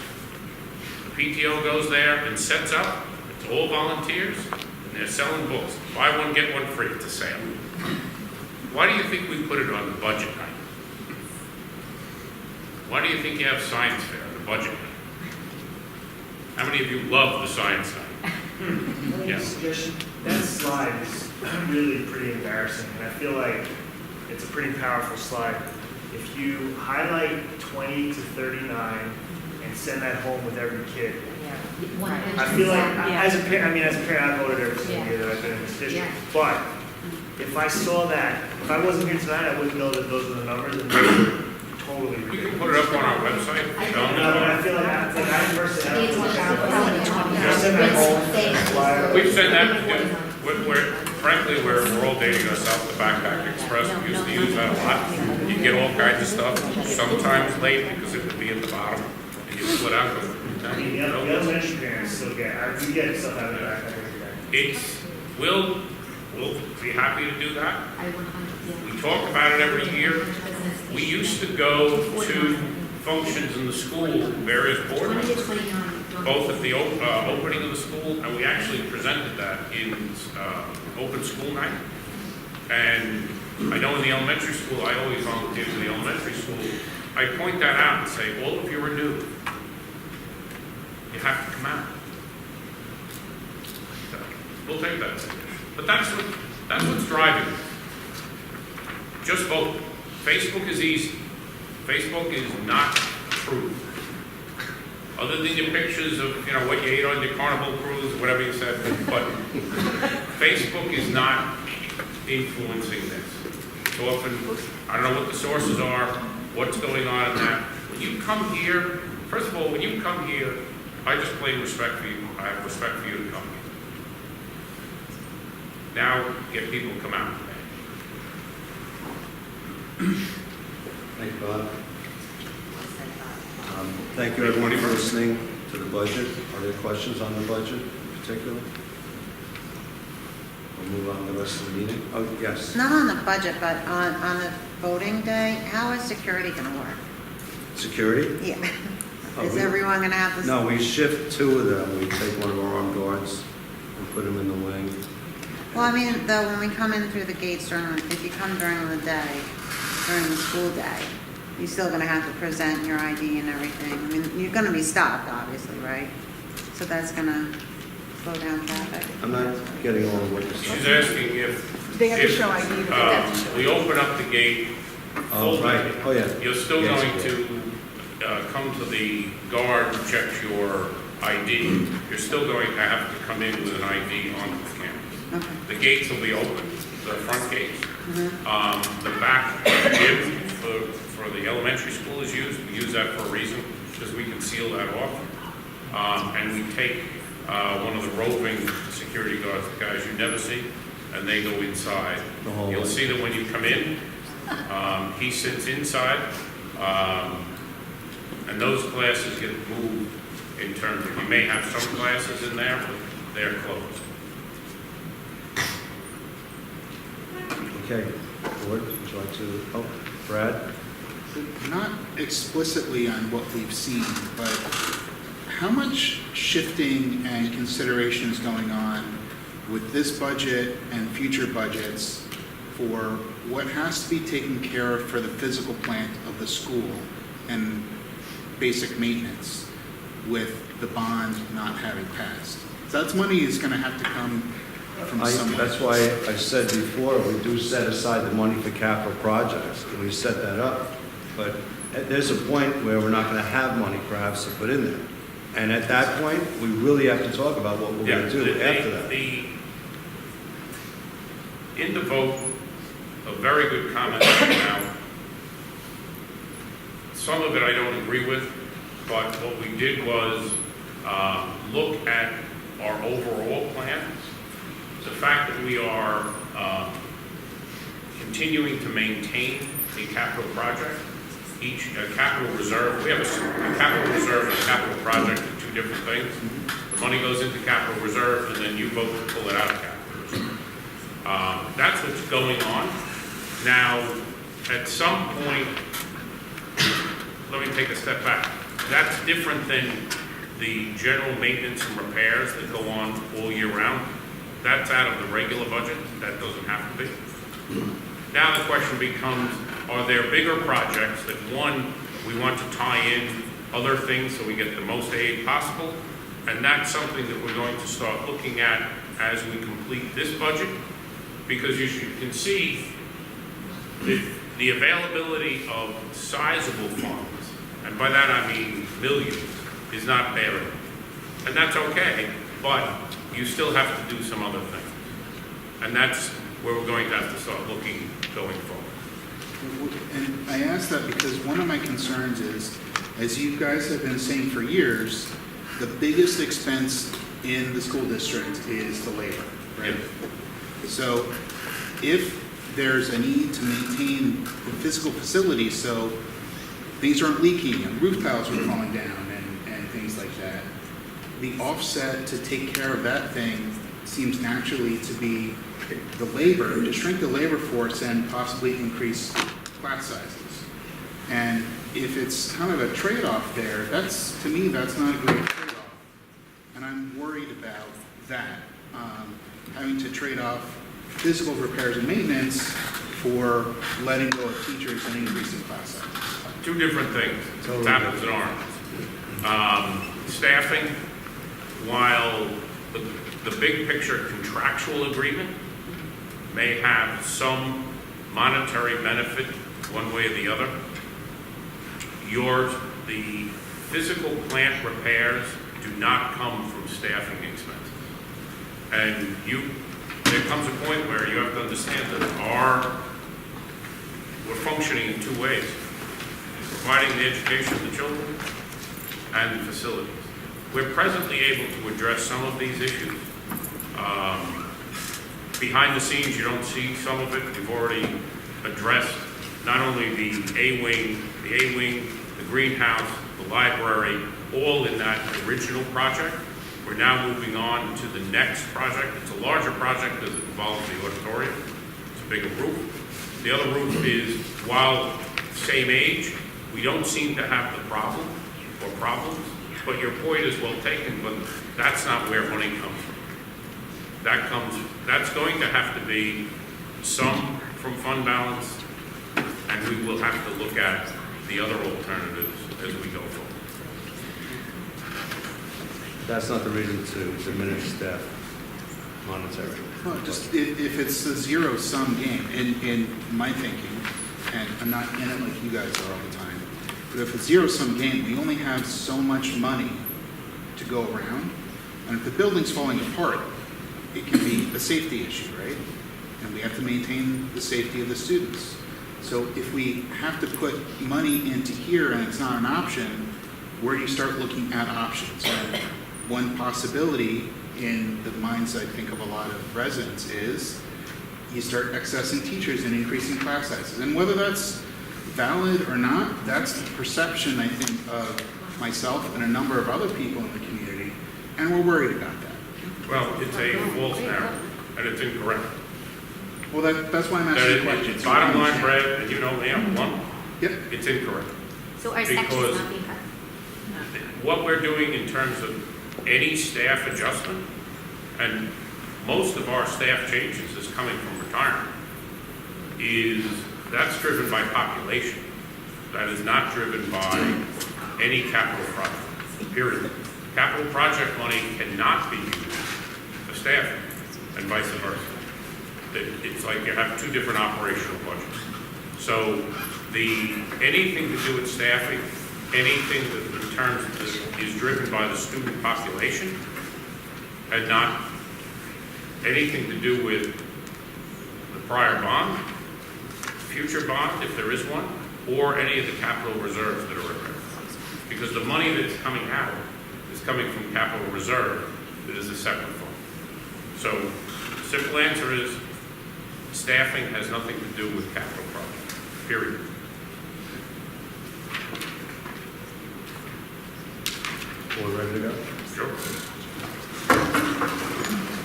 The PTO goes there and sets up. It's all volunteers, and they're selling books. Buy one, get one free. It's a sale. Why do you think we put it on the budget night? Why do you think you have science fair, the budget night? How many of you love the science night? Yes. Suggestion? That slide is really pretty embarrassing, and I feel like it's a pretty powerful slide. If you highlight 20 to 39 and send that home with every kid, I feel like, as a parent, I voted every single year that I've been in this district, but if I saw that, if I wasn't here tonight, I wouldn't know that those were the numbers, and those are totally We ridiculous. can put it up on our website. No, but I feel like I personally have send that home. We've said that because frankly, we're all dating ourselves. The Backpack Express, we used to use that a lot. You get all kinds of stuff, sometimes late because it would be at the bottom, and you split out. I mean, the elementary parents still we get stuff out of the backpack every day. We'll be happy to do that. We talk about it every year. We used to go to functions in the school, various board members, both at the opening of the school, and we actually presented that in open school night. And I know in the elementary school, I always volunteer for the elementary school. I point that out and say, all of you are new. You have to come out. So, we'll take that suggestion. But that's what's driving it. Just vote. Facebook is easy. Facebook is not true. Other than your pictures of, what you ate on your Carnival cruise, whatever you said, but Facebook is not influencing this. So often, I don't know what the sources are, what's going on in that. When you come here, first of all, when you come here, I just plain respect for you. I have respect for you to come here. Now, get people to come out. Thank you, Bob. Thank you, everyone, for listening to the budget. Are there questions on the budget in particular? We'll move on to the rest of the meeting. Oh, yes. Not on the budget, but on the voting day, how is security going to work? Security? Yeah. Oh, Is everyone going to have this? No, we shift two of them. We take one of our armed guards and put him in the wing. Well, I mean, though, when we come in through the gates if you come during the day, during the school day, you're still going to have to present your ID and everything. I mean, you're going to be stopped, obviously, right? So that's going to slow down traffic. I'm not getting all of what you're saying. She's asking if They have to show ID. we open up the gate Oh, full right. day, Oh, yeah. you're still Yes, going yeah. to come to the guard who checks your ID. You're still going to have to come in with an ID on the campus. Okay. The gates will be open, the front gates. Mm-hmm. The back gym for the elementary school is used. We use that for a reason, because we can seal that off. And we take one of the roving security guards, the guys you never see, and they go inside. The hallway. You'll see that when you come in, he sits inside, and those classes get moved in terms of, you may have some classes in there, but they're closed. Okay. Board, would you like to, Brad? not explicitly on what we've seen, but how much shifting and consideration is going on with this budget and future budgets for what has to be taken care of for the physical plant of the school and basic maintenance with the bond not having passed? So that's money is going to have to come from somewhere. That's why I said before, we do set aside the money for capital projects, and we set that up. But there's a point where we're not going to have money perhaps to put in there. And at that point, we really have to talk about what we're going to do after that. In the vote, a very good comment came out. Some of it I don't agree with, but what we did was look at our overall plan. The fact that we are continuing to maintain a capital project, each capital reserve, we have a capital reserve and a capital project are two different things. The money goes into capital reserve and then you vote to pull it out of capital reserve. That's what's going on. Now, at some point, let me take a step back. That's different than the general maintenance and repairs that go on all year round. That's out of the regular budget. That doesn't have to be. Now the question becomes, are there bigger projects that, one, we want to tie in other things so we get the most aid possible? And that's something that we're going to start looking at as we complete this budget. Because as you can see, the availability of sizable funds, and by that I mean millions, is not there. And that's okay, but you still have to do some other things. And that's where we're going to have to start looking going forward. And I ask that because one of my concerns is, as you guys have been saying for years, the biggest expense in the school district is the labor, right? Yes. So if there's a need to maintain the physical facilities so things aren't leaking and roof tiles are falling down and things like that, the offset to take care of that thing seems naturally to be the labor, to shrink the labor force and possibly increase class sizes. And if it's kind of a trade-off there, that's, to me, that's not a great trade-off. And I'm worried about that, having to trade off physical repairs and maintenance for letting go of teachers and increasing class sizes. Two different things, it's apples and oranges. Staffing, while the big picture contractual agreement may have some monetary benefit one way or the other, the physical plant repairs do not come from staffing expenses. And there comes a point where you have to understand that we're functioning in two ways: providing the education of the children and the facilities. We're presently able to address some of these issues. Behind the scenes, you don't see some of it. We've already addressed not only the A-wing, the greenhouse, the library, all in that original project. We're now moving on to the next project. It's a larger project because it involves the auditorium. It's a bigger roof. The other roof is, while same age, we don't seem to have the problem or problems, but your point is well taken, but that's not where money comes from. That's going to have to be some from fund balance, and we will have to look at the other alternatives as we go forward. That's not the reason to diminish staff monetary. Well, just if it's a zero-sum game, in my thinking, and I'm not in it like you guys are all the time, but if it's zero-sum game, we only have so much money to go around, and if the building's falling apart, it can be a safety issue, right? And we have to maintain the safety of the students. So if we have to put money into here and it's not an option, where do you start looking at options? And one possibility in the minds, I think, of a lot of residents is you start accessing teachers and increasing class sizes. And whether that's valid or not, that's the perception, I think, of myself and a number of other people in the community, and we're worried about that. Well, it's a false narrative, and it's incorrect. Well, that's why I'm asking the question. It's bottom line, Brad, and you know me, I'm blunt. Yep. It's incorrect. So our section's Because- not being cut? What we're doing in terms of any staff adjustment, and most of our staff changes is coming from retirement, that's driven by population. That is not driven by any capital project, period. Capital project money cannot be used for staffing, and vice versa. It's like you have two different operational budgets. So anything to do with staffing, anything that in terms of is driven by the student population, and not anything to do with the prior bond, future bond, if there is one, or any of the capital reserves that are in there. Because the money that's coming out is coming from capital reserve that is a separate fund. So the simple answer is staffing has nothing to do with capital projects, period. We're ready to go? Sure.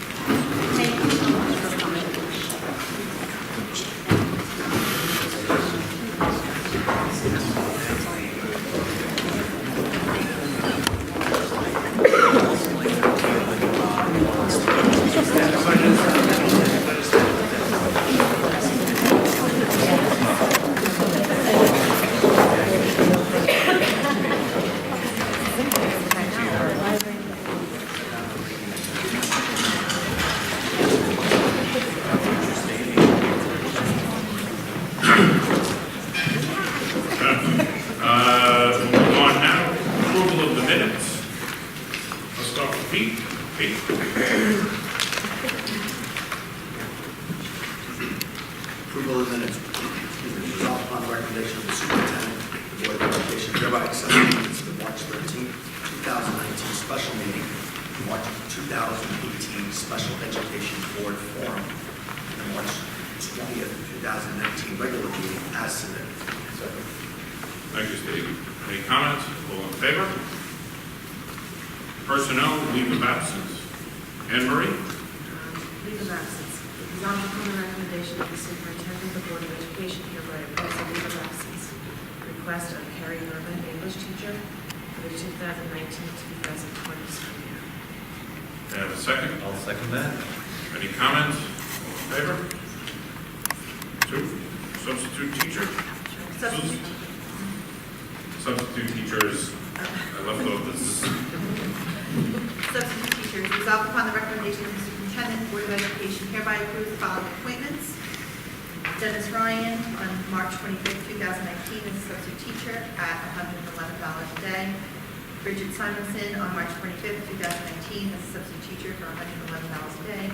Thank you so much for coming. Moving on now, approval of the minutes. Let's start with Pete. Pete? Approval of minutes. Resolved upon the recommendation of the superintendent, the Board of Education hereby accepts the minutes of the March 13, 2019 special meeting, the March 2018 special education board forum, and the March 20th, 2019 regular meeting as submitted. Thank you, Steve. Any comments? All in favor? Personnel, leave of absence. Anne Marie? Leave of absence. Resolved upon the recommendation of the superintendent, the Board of Education hereby approves a leave of absence. Request of Carrie Nerva, English teacher, for the 2019-2020 school year. May I have a second? I'll second that. Any comments? All in favor? 2. Substitute teacher? Substitute teachers, I left off this. Substitute teachers, resolved upon the recommendation of the superintendent, Board of Education hereby approves the following appointments. Dennis Ryan on March 25th, 2019 as a substitute teacher at $111 a day. Bridget Simonson on March 25th, 2019 as a substitute teacher for $111 a day.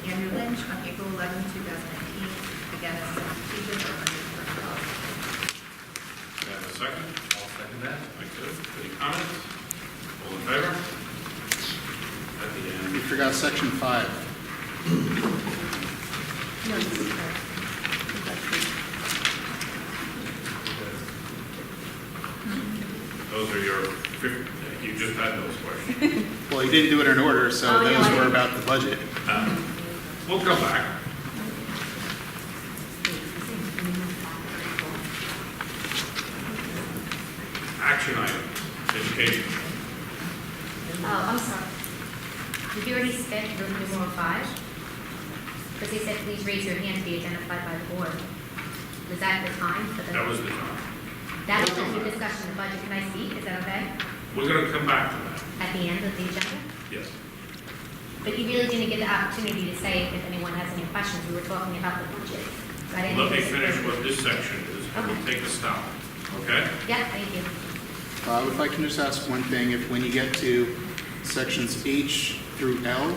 Andrew Lynch on April 11th, 2019, again as a substitute teacher for $111 a day. May I have a second? I'll second that. Thank you. Any comments? All in favor? At the end. You forgot section 5. No, this is her. Those are your, you just had those questions. Well, you didn't do it in order, so Oh, yeah, those I were did. about the budget. We'll come back. Action item, education. Oh, I'm sorry. Did you already skip room numeral 5? Because they said, please raise your hand to be identified by the board. Was that the time for the? That was the time. That was the discussion of the budget. Can I speak? Is that okay? We're going to come back to that. At the end of the agenda? Yes. But you really didn't get the opportunity to say if anyone has any questions. We were talking about the budget. So I didn't Let me get to- finish what this section is, and we'll take a stop. Okay? Yeah, thank you. If I can just ask one thing, if when you get to sections H through L,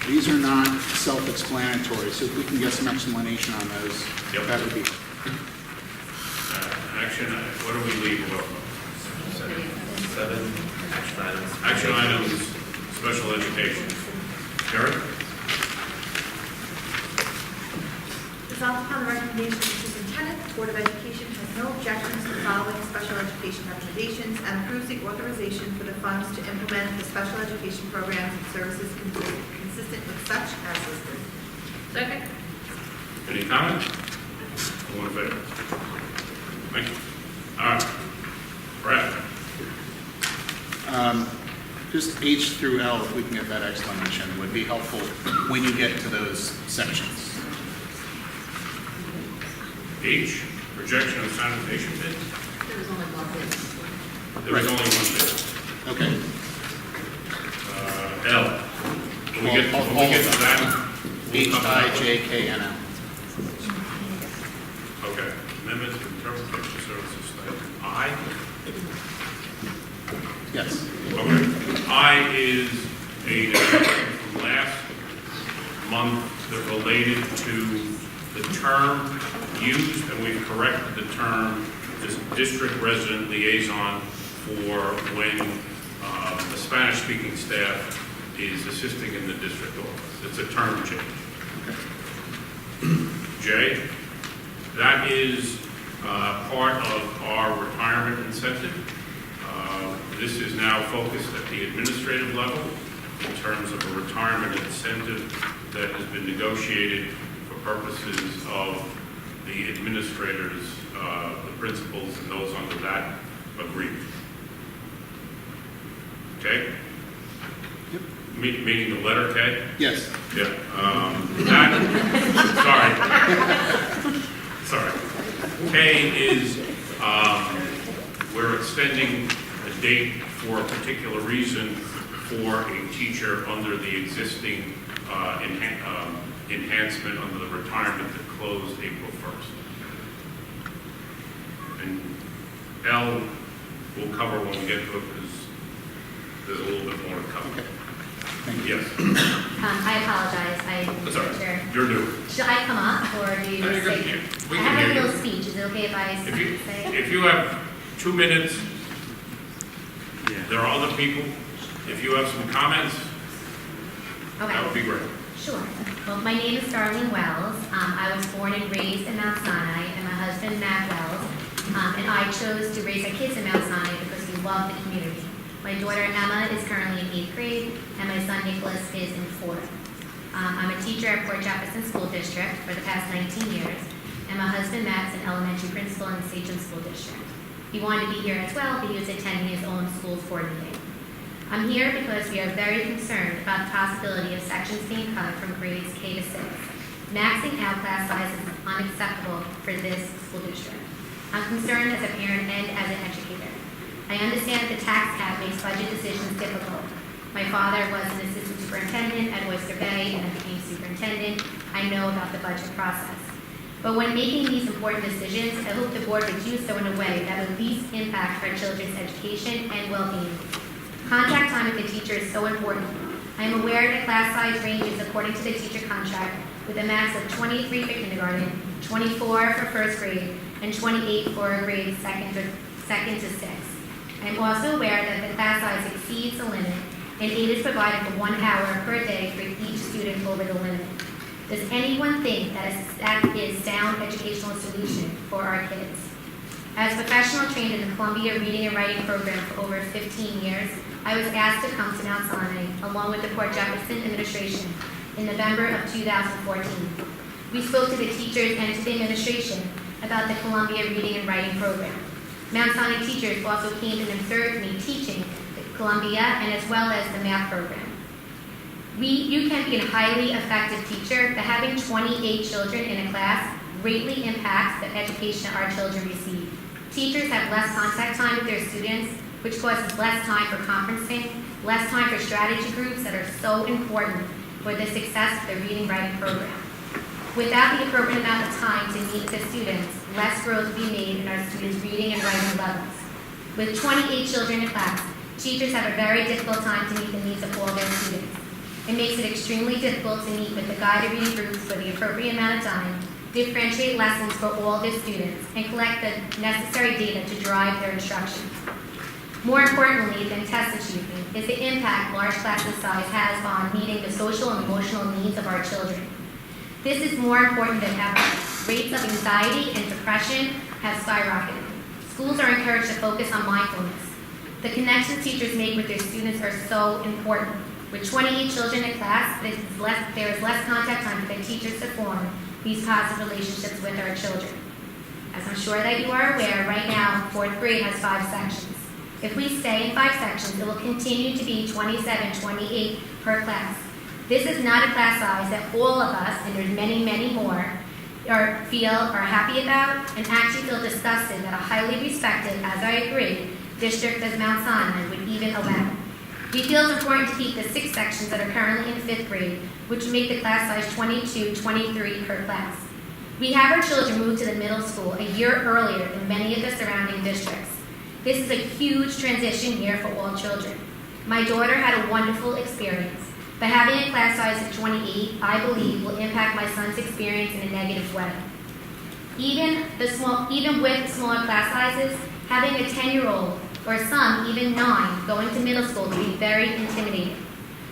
these are not self-explanatory, so if we can get some explanation on those, Yep. that would be. Action, what do we leave off? 7 action items. Action items, special education. Karen? Resolved upon the recommendation of the superintendent, the Board of Education has no objections to the following special education recommendations and approves the authorization for the funds to implement the special education programs and services consistent with such as listed. All right. Brad? Just H through L, if we can get that explanation, would be helpful when you get to those sections. H, projection of sanitation bid. There was only one bid. There was only one bid. Okay. L. When we get to that, we'll H, come I, back. J, K, N, L. Okay. Amendment to interpretation services stipend. I. Yes. Okay. I is a discussion from last month that related to the term used, and we've corrected the term district resident liaison for when the Spanish-speaking staff is assisting in the district office. It's a term change. J, that is part of our retirement incentive. This is now focused at the administrative level in terms of a retirement incentive that has been negotiated for purposes of the administrators, the principals, and those under that agreement. Okay? Yep. Meaning the letter K? Yes. Yeah. Sorry. K is, we're extending a date for a particular reason for a teacher under the existing enhancement under the retirement that closed April 1st. And L we'll cover when we get to it because there's a little bit more to cover. Okay. Thank you. I Yes. apologize, That's all Sure. right. You're new. Should I come up, or do you No, you're say? good. We I can have hear a you. little speech, is it okay if I say? If you have 2 minutes, there are other people. If you have some comments, Okay. that would be great. Sure. Well, my name is Starlene Wells. I was born and raised in Mount Sinai, and my husband, Matt Wells. And I chose to raise our kids in Mount Sinai because we love the community. My daughter, Emma, is currently in 8th grade, and my son, Nicholas, is in 4th. I'm a teacher at Port Jefferson School District for the past 19 years, and my husband, Matt's an elementary principal in the Sachem School District. He wanted to be here as well, but he was attending his own school's board meeting. I'm here because we are very concerned about the possibility of sections being cut from grades K to 6. Maxing out class sizes is unacceptable for this school district. I'm concerned as a parent and as an educator. I understand that the tax cap makes budget decisions difficult. My father was an assistant superintendent at Oyster Bay and then became superintendent. I know about the budget process. But when making these important decisions, I hope the board would do so in a way that would least impact our children's education and well-being. Contact time with the teacher is so important. I am aware that class size ranges according to the teacher contract with a max of 23 for kindergarten, 24 for 1st grade, and 28 for grades 2nd to 6th. I am also aware that the class size exceeds the limit, and aid is provided for 1 hour per day for each student over the limit. Does anyone think that is sound educational solution for our kids? As a professional trained in the Columbia Reading and Writing Program for over 15 years, I was asked to come to Mount Sinai along with the Port Jefferson administration in November of 2014. We spoke to the teachers and to the administration about the Columbia Reading and Writing Program. Mount Sinai teachers also came and observed me teaching Columbia and as well as the math program. You can be a highly effective teacher, but having 28 children in a class greatly impacts the education our children receive. Teachers have less contact time with their students, which causes less time for conferencing, less time for strategy groups that are so important for the success of the reading writing program. Without the appropriate amount of time to meet the students, less growth will be made in our students' reading and writing levels. With 28 children in class, teachers have a very difficult time to meet the needs of all their students. It makes it extremely difficult to meet with the guided reading groups for the appropriate amount of time, differentiate lessons for all their students, and collect the necessary data to drive their instruction. More importantly than test achievement is the impact large class size has on meeting the social and emotional needs of our children. This is more important than ever. Rates of anxiety and depression have skyrocketed. Schools are encouraged to focus on mindfulness. The connections teachers make with their students are so important. With 28 children in class, there is less contact time for the teachers to form these positive relationships with our children. As I'm sure that you are aware, right now, 4th grade has 5 sections. If we stay in 5 sections, it will continue to be 27, 28 per class. This is not a class size that all of us, and there's many, many more, are happy about, and actually feel disgusted that a highly respected, as I agree, district as Mount Sinai would even allow. We feel it's important to keep the 6 sections that are currently in 5th grade, which would make the class size 22, 23 per class. We have our children move to the middle school a year earlier than many of the surrounding districts. This is a huge transition year for all children. My daughter had a wonderful experience, but having a class size of 28, I believe, will impact my son's experience in a negative way. Even with smaller class sizes, having a 10-year-old, or some even 9, going to middle school can be very intimidating.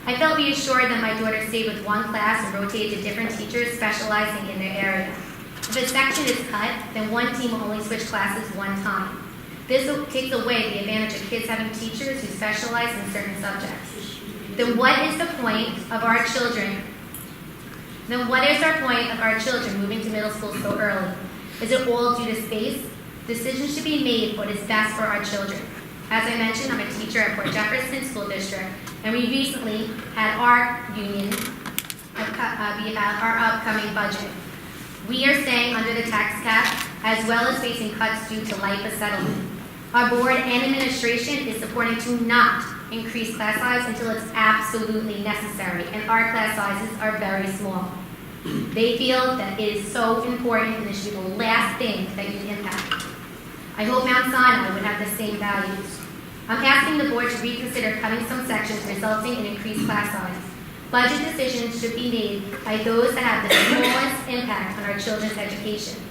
I felt reassured that my daughter stayed with one class and rotated to different teachers specializing in their area. If a section is cut, then one team will only switch classes one time. This takes away the advantage of kids having teachers who specialize in certain subjects. Then what is the point of our children? Moving to middle school so early? Is it all due to space? Decisions should be made what is best for our children. As I mentioned, I'm a teacher at Port Jefferson School District, and we recently had our union be about our upcoming budget. We are staying under the tax cap, as well as facing cuts due to LIPA settlement. Our board and administration is supporting to not increase class size until it's absolutely necessary, and our class sizes are very small. They feel that it is so important and it should be the last thing that you impact. I hope Mount Sinai would have the same values. I'm asking the board to reconsider cutting some sections resulting in increased class size. Budget decisions should be made by those that have the smallest impact on our children's education.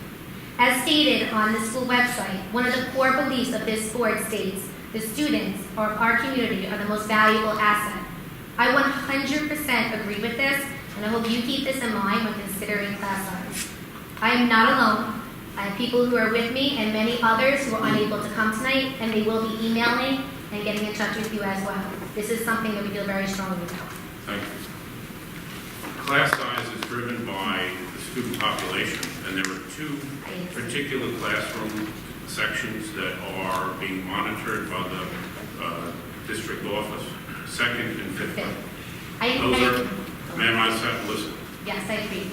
As stated on the school website, one of the core beliefs of this board states, the students of our community are the most valuable asset. I 100% agree with this, and I hope you keep this in mind when considering class size. I am not alone. I have people who are with me and many others who are unable to come tonight, and they will be emailing and getting in touch with you as well. This is something that we feel very strongly about. Thank you. Class size is driven by the student population, and there are 2 particular classroom sections that are being monitored by the district office, 2nd and 5th grade. Those are, ma'am, I just have to listen. Yes, I agree.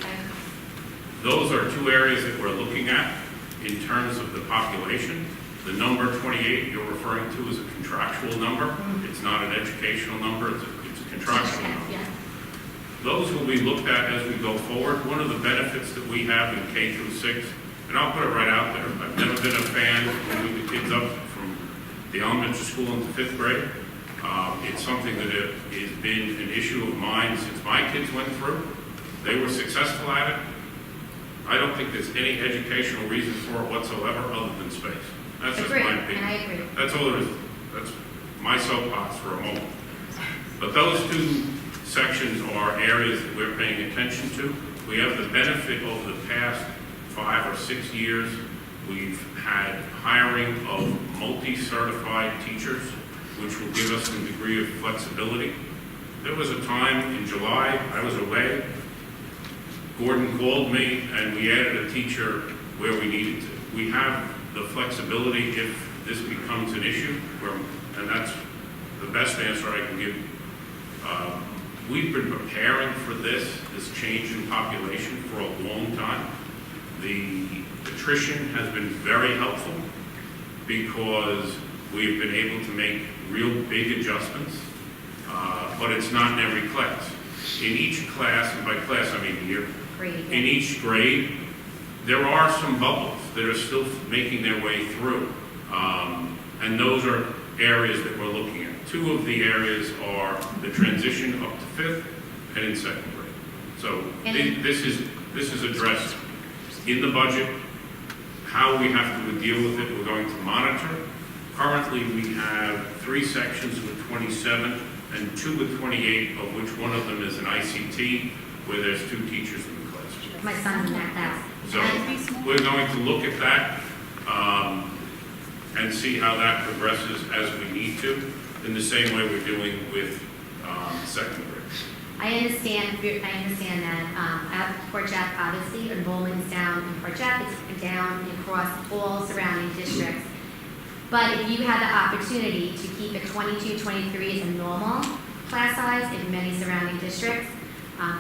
Those are 2 areas that we're looking at in terms of the population. The number 28 you're referring to is a contractual number. It's not an educational number, it's a contractual number. Yeah. Those will be looked at as we go forward. One of the benefits that we have in K through 6, and I'll put it right out there, I've never been a fan of moving the kids up from the elementary school into 5th grade. It's something that has been an issue of mine since my kids went through. They were successful at it. I don't think there's any educational reason for it whatsoever other than space. That's just my opinion. And I agree. That's all there is. That's my soapbox for a moment. But those 2 sections are areas that we're paying attention to. We have the benefit over the past 5 or 6 years. We've had hiring of multi-certified teachers, which will give us some degree of flexibility. There was a time in July, I was away. Gordon called me and we added a teacher where we needed to. We have the flexibility if this becomes an issue, and that's the best answer I can give. We've been preparing for this change in population for a long time. The attrition has been very helpful because we've been able to make real big adjustments, but it's not in every class. In each class, and by class I mean year, in each grade, there are some bubbles that are still making their way through, and those are areas that we're looking at. 2 of the areas are the transition up to 5th and in 2nd grade. So this is addressed in the budget. How we have to deal with it, we're going to monitor. Currently, we have 3 sections with 27 and 2 with 28, of which one of them is an ICT, where there's 2 teachers in the class. My son's in that class. So we're going to look at that and see how that progresses as we need to, in the same way we're doing with 2nd grade. I understand that at Port Jack, obviously, enrollment's down in Port Jack, it's down across all surrounding districts. But if you had the opportunity to keep it 22, 23 as a normal class size in many surrounding districts,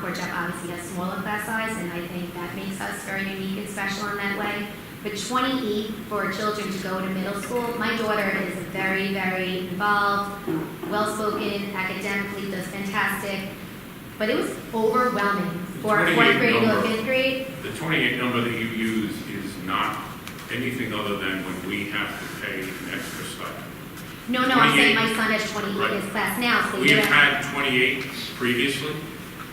Port Jack obviously has smaller class size, and I think that makes us very unique and special in that way. But 28 for children to go to middle school, my daughter is very, very involved, well-spoken, academically, does fantastic. But it was overwhelming for a 4th grade to a 5th grade. The 28 number that you use is not anything other than when we have to pay an extra stipend. No, I'm saying my son has 28 in his class now, so We've you're had 28 previously.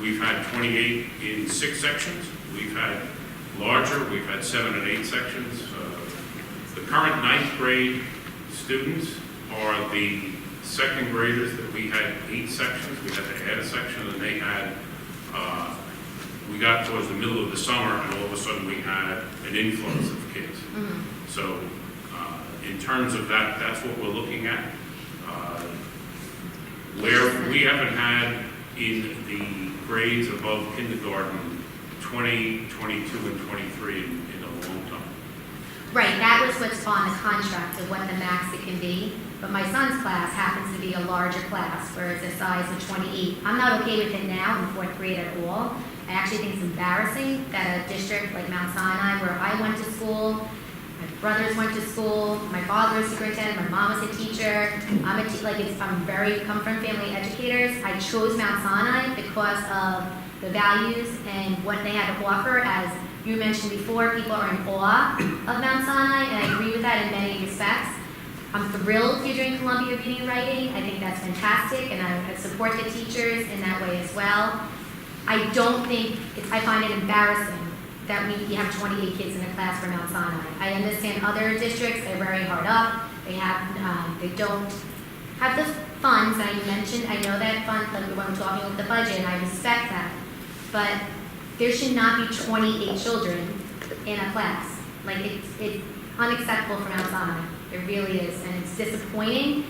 We've had 28 in 6 sections. We've had larger, we've had 7 and 8 sections. The current 9th grade students are the 2nd graders that we had 8 sections. We had to add a section, and they had, we got towards the middle of the summer, and all of a sudden we had an influx of kids. Mm-hmm. So in terms of that, that's what we're looking at. Where we haven't had in the grades above kindergarten 20, 22, and 23 in a long time. right, that was what's on the contract of what the max it can be. But my son's class happens to be a larger class, where it's a size of 28. I'm not okay with it now in 4th grade at all. I actually think it's embarrassing that a district like Mount Sinai, where I went to school, my brothers went to school, my father was superintendent, my mom was a teacher. I'm come from family educators. I chose Mount Sinai because of the values and what they had to offer. As you mentioned before, people are in awe of Mount Sinai, and I agree with that in many respects. I'm thrilled you're doing Columbia Reading and Writing. I think that's fantastic, and I support the teachers in that way as well. I find it embarrassing that we have 28 kids in a class for Mount Sinai. I understand other districts, they're very hard up. They don't have the funds that you mentioned. I know that fund, like when I'm talking with the budget, and I respect that. But there should not be 28 children in a class. Like, it's unacceptable for Mount Sinai. It really is, and it's disappointing.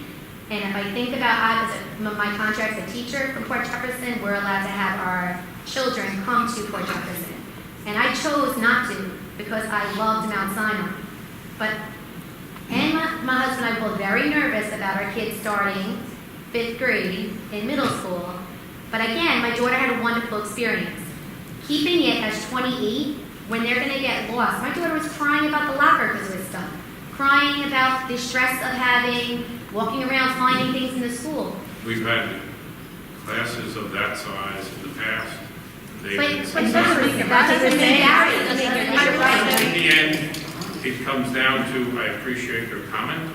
And if I think about my contract as a teacher from Port Jefferson, we're allowed to have our children come to Port Jefferson. And I chose not to because I loved Mount Sinai. My husband and I were both very nervous about our kids starting 5th grade in middle school. But again, my daughter had a wonderful experience. Keeping it as 28 when they're going to get lost. My daughter was crying about the locker because it was stuff. Crying about the stress of walking around finding things in the school. We've had classes of that size in the past. But that doesn't make it right. In the end, it comes down to, I appreciate your comment.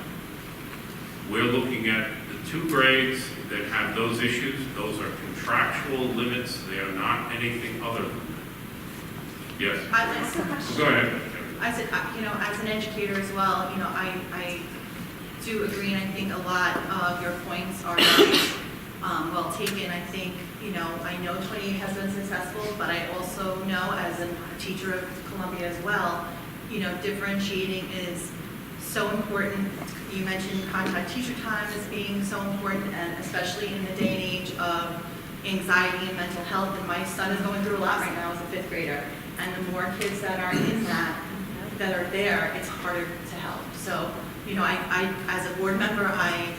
We're looking at the 2 grades that have those issues. Those are contractual limits. They are not anything other than that. Yes? Go ahead. I said, as an educator as well, I do agree, and I think a lot of your points are well taken. I think, I know 28 has been successful, but I also know as a teacher of Columbia as well, differentiating is so important. You mentioned contact teacher time as being so important, and especially in the day and age of anxiety and mental health. And my son is going through a lot right now as a 5th grader. And the more kids that are in that are there, it's harder to help. So, I as a board member, I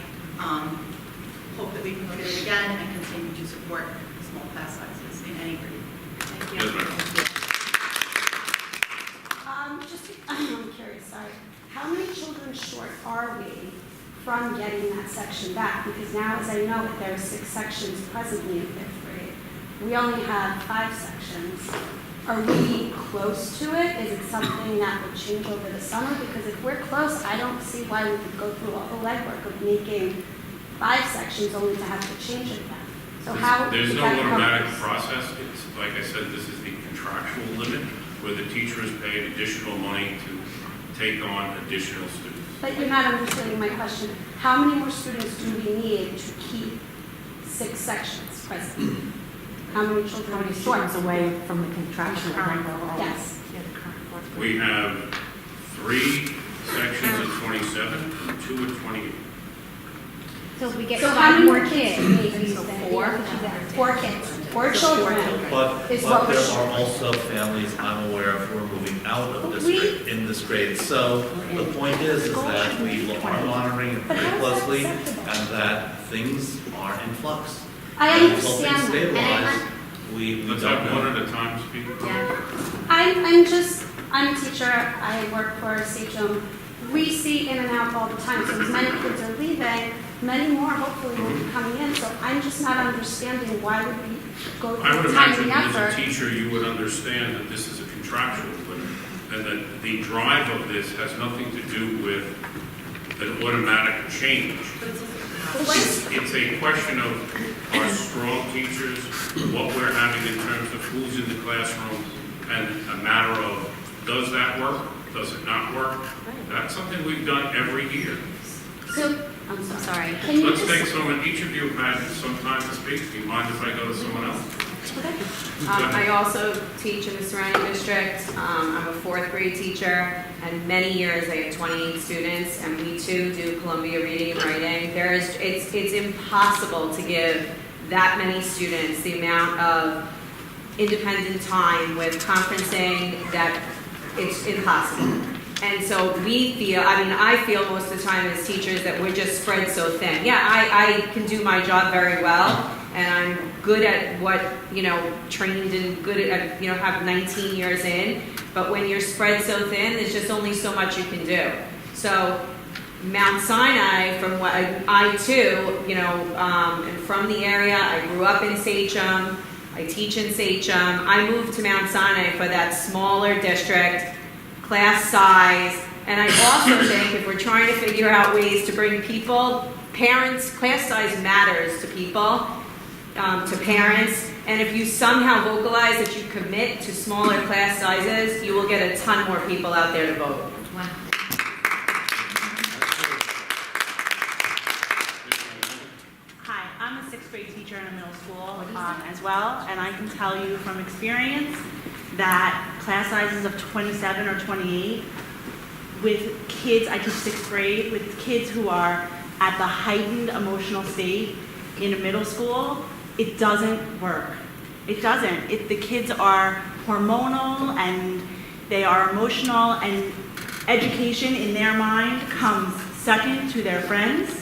hope that we can look at it again and continue to support small class sizes in any grade. Thank you. I'm curious, sorry. How many children short are we from getting that section back? Because now, as I know it, there are 6 sections presently in 5th grade. We only have 5 sections. Are we close to it? Is it something that would change over the summer? Because if we're close, I don't see why we could go through all the legwork of making 5 sections only to have to change it again. So There's no automatic process. It's, like I said, this is the contractual limit where the teacher is paid additional money to take on additional students. But you're not understanding my question. How many more students do we need to keep 6 sections present? How many children are we short? Away from the contractual number. Yes. We have 3 sections of 27 and 2 of 28. So if we get So how five many more more kids, kids? maybe So then- four? Yeah. 4 kids, 4 children. But Is what there we're are showing. also families I'm aware of who are moving out of this We- grade, in this grade. So the point is that we are monitoring it But very how is that closely acceptable? and that things are in flux. I And understand that. Until things And I- stabilize, we Let's don't have know. one at a time speak. Yeah. I'm a teacher, I work for Sachem. We see in and out all the time, so as many kids are leaving, many more hopefully will be coming in, so I'm just not understanding why would we go I would through the time and imagine the as a effort. teacher, you would understand that this is a contractual limit, and that the drive of this has nothing to do with an automatic change. It's a question of our strong teachers, what we're having in terms of who's in the classroom, and a matter of, does that work? Does it not work? That's something we've done every year. So, I'm sorry. Can you Let's just, take someone, each of you have had some time to speak. Do you mind if I go to someone else? I also teach in the surrounding district. I'm a 4th grade teacher, and many years I have 28 students, and we too do Columbia reading and writing. It's impossible to give that many students the amount of independent time with conferencing that it's impossible. And so I feel most of the time as teachers that we're just spread so thin. Yeah, I can do my job very well, and I'm good at what, trained and good at, have 19 years in, but when you're spread so thin, there's just only so much you can do. So Mount Sinai, from what I too, am from the area, I grew up in Sachem, I teach in Sachem. I moved to Mount Sinai for that smaller district, class size, and I also think if we're trying to figure out ways to bring people, parents, class size matters to people, to parents, and if you somehow vocalize that you commit to smaller class sizes, you will get a ton more people out there to vote. Wow. Hi, I'm a 6th grade teacher in a middle school as well, and I can tell you from experience that class sizes of 27 or 28 with kids, I teach 6th grade, with kids who are at the heightened emotional state in a middle school, it doesn't work. It doesn't. The kids are hormonal and they are emotional, and education in their mind comes second to their friends.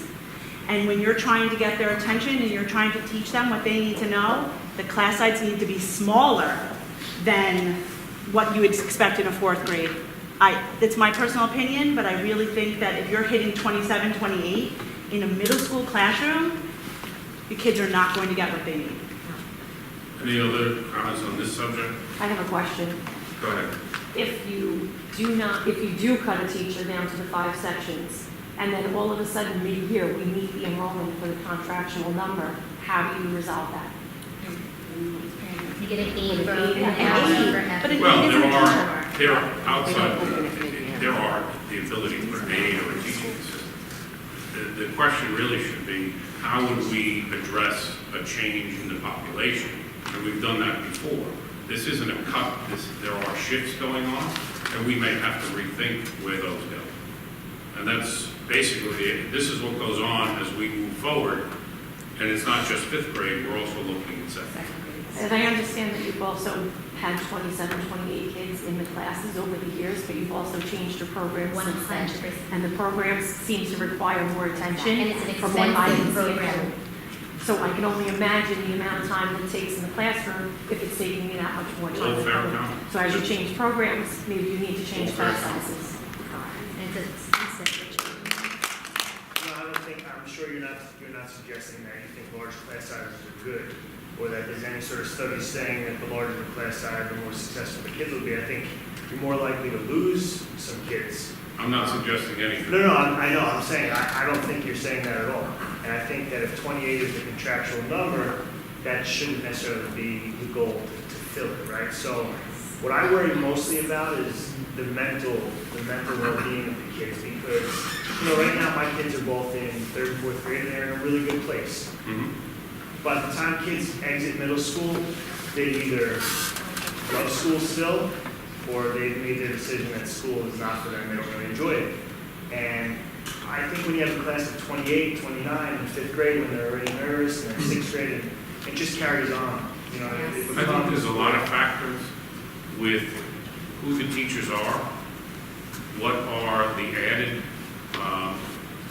And when you're trying to get their attention and you're trying to teach them what they need to know, the class sizes need to be smaller than what you would expect in a 4th grade. It's my personal opinion, but I really think that if you're hitting 27, 28 in a middle school classroom, the kids are not going to get what they need. Any other comments on this subject? I have a question. Go ahead. If you do cut a teacher down to the 5 sections, and then all of a sudden mid-year, we meet the enrollment for the contractual number, how do you resolve that? You get an 8 for An an eight. hour for half. But it Well, isn't there are outside, there are the ability to put an aid or a teaching assistant. The question really should be, how would we address a change in the population? And we've done that before. This isn't a cut, there are shifts going on, and we may have to rethink where those go. And that's basically it. This is what goes on as we move forward, and it's not just 5th grade, we're also looking at 2nd grade. And I understand that you've also had 27, 28 kids in the classes over the years, but you've also changed your program since then. 100%. And the program seems to require more attention. And it's an from what I can expensive see program. around. So I can only imagine the amount of time that it takes in the classroom if it's taking me that much more time. Well, to fair cover. comment. So as you change programs, maybe you need to change Well, class fair sizes. And it's expensive. No, I don't think, I'm sure you're not suggesting that you think large class sizes are good, or that there's any sort of study saying that the larger the class size, the more successful the kids will be. I think you're more likely to lose some kids. I'm not suggesting anything. No, I know, I'm saying, I don't think you're saying that at all. And I think that if 28 is the contractual number, that shouldn't necessarily be the goal to fill it, right? So what I worry mostly about is the mental well-being of the kids, because, right now my kids are both in 3rd and 4th grade and they're in a really good place. Mhm. By the time kids exit middle school, they either love school still, or they've made their decision that school is not for them, they don't really enjoy it. And I think when you have a class of 28, 29 in fifth grade, when they're already nervous, and then sixth grade, it just carries on, you know. I think there's a lot of factors with who the teachers are, what are the added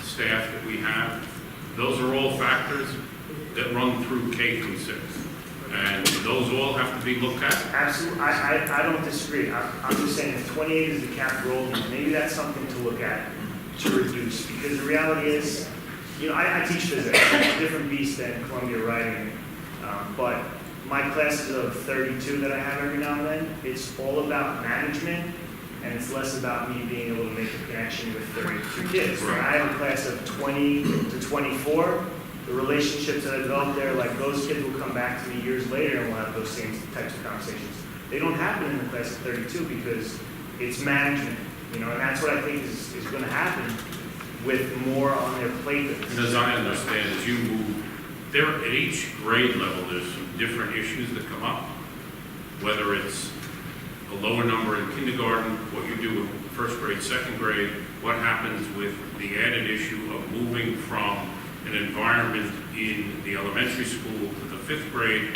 staff that we have. Those are all factors that run through K through 6. And those all have to be looked at. Absolutely, I don't disagree. I'm just saying if 28 is the cap for oldies, maybe that's something to look at to reduce. Because the reality is, you know, I teach physics. It's a different beast than Columbia writing. But my classes of 32 that I have every now and then, it's all about management, and it's less about me being able to make a connection with 32 kids. When I have a class of 20 to 24, the relationships that I developed there, like those kids will come back to me years later and we'll have those same types of conversations. They don't happen in the class of 32 because it's management, you know, and that's what I think is going to happen with more on their plate. And as I understand, as you move, there at each grade level, there's some different issues that come up. Whether it's a lower number in kindergarten, what you do in first grade, second grade, what happens with the added issue of moving from an environment in the elementary school to the fifth grade.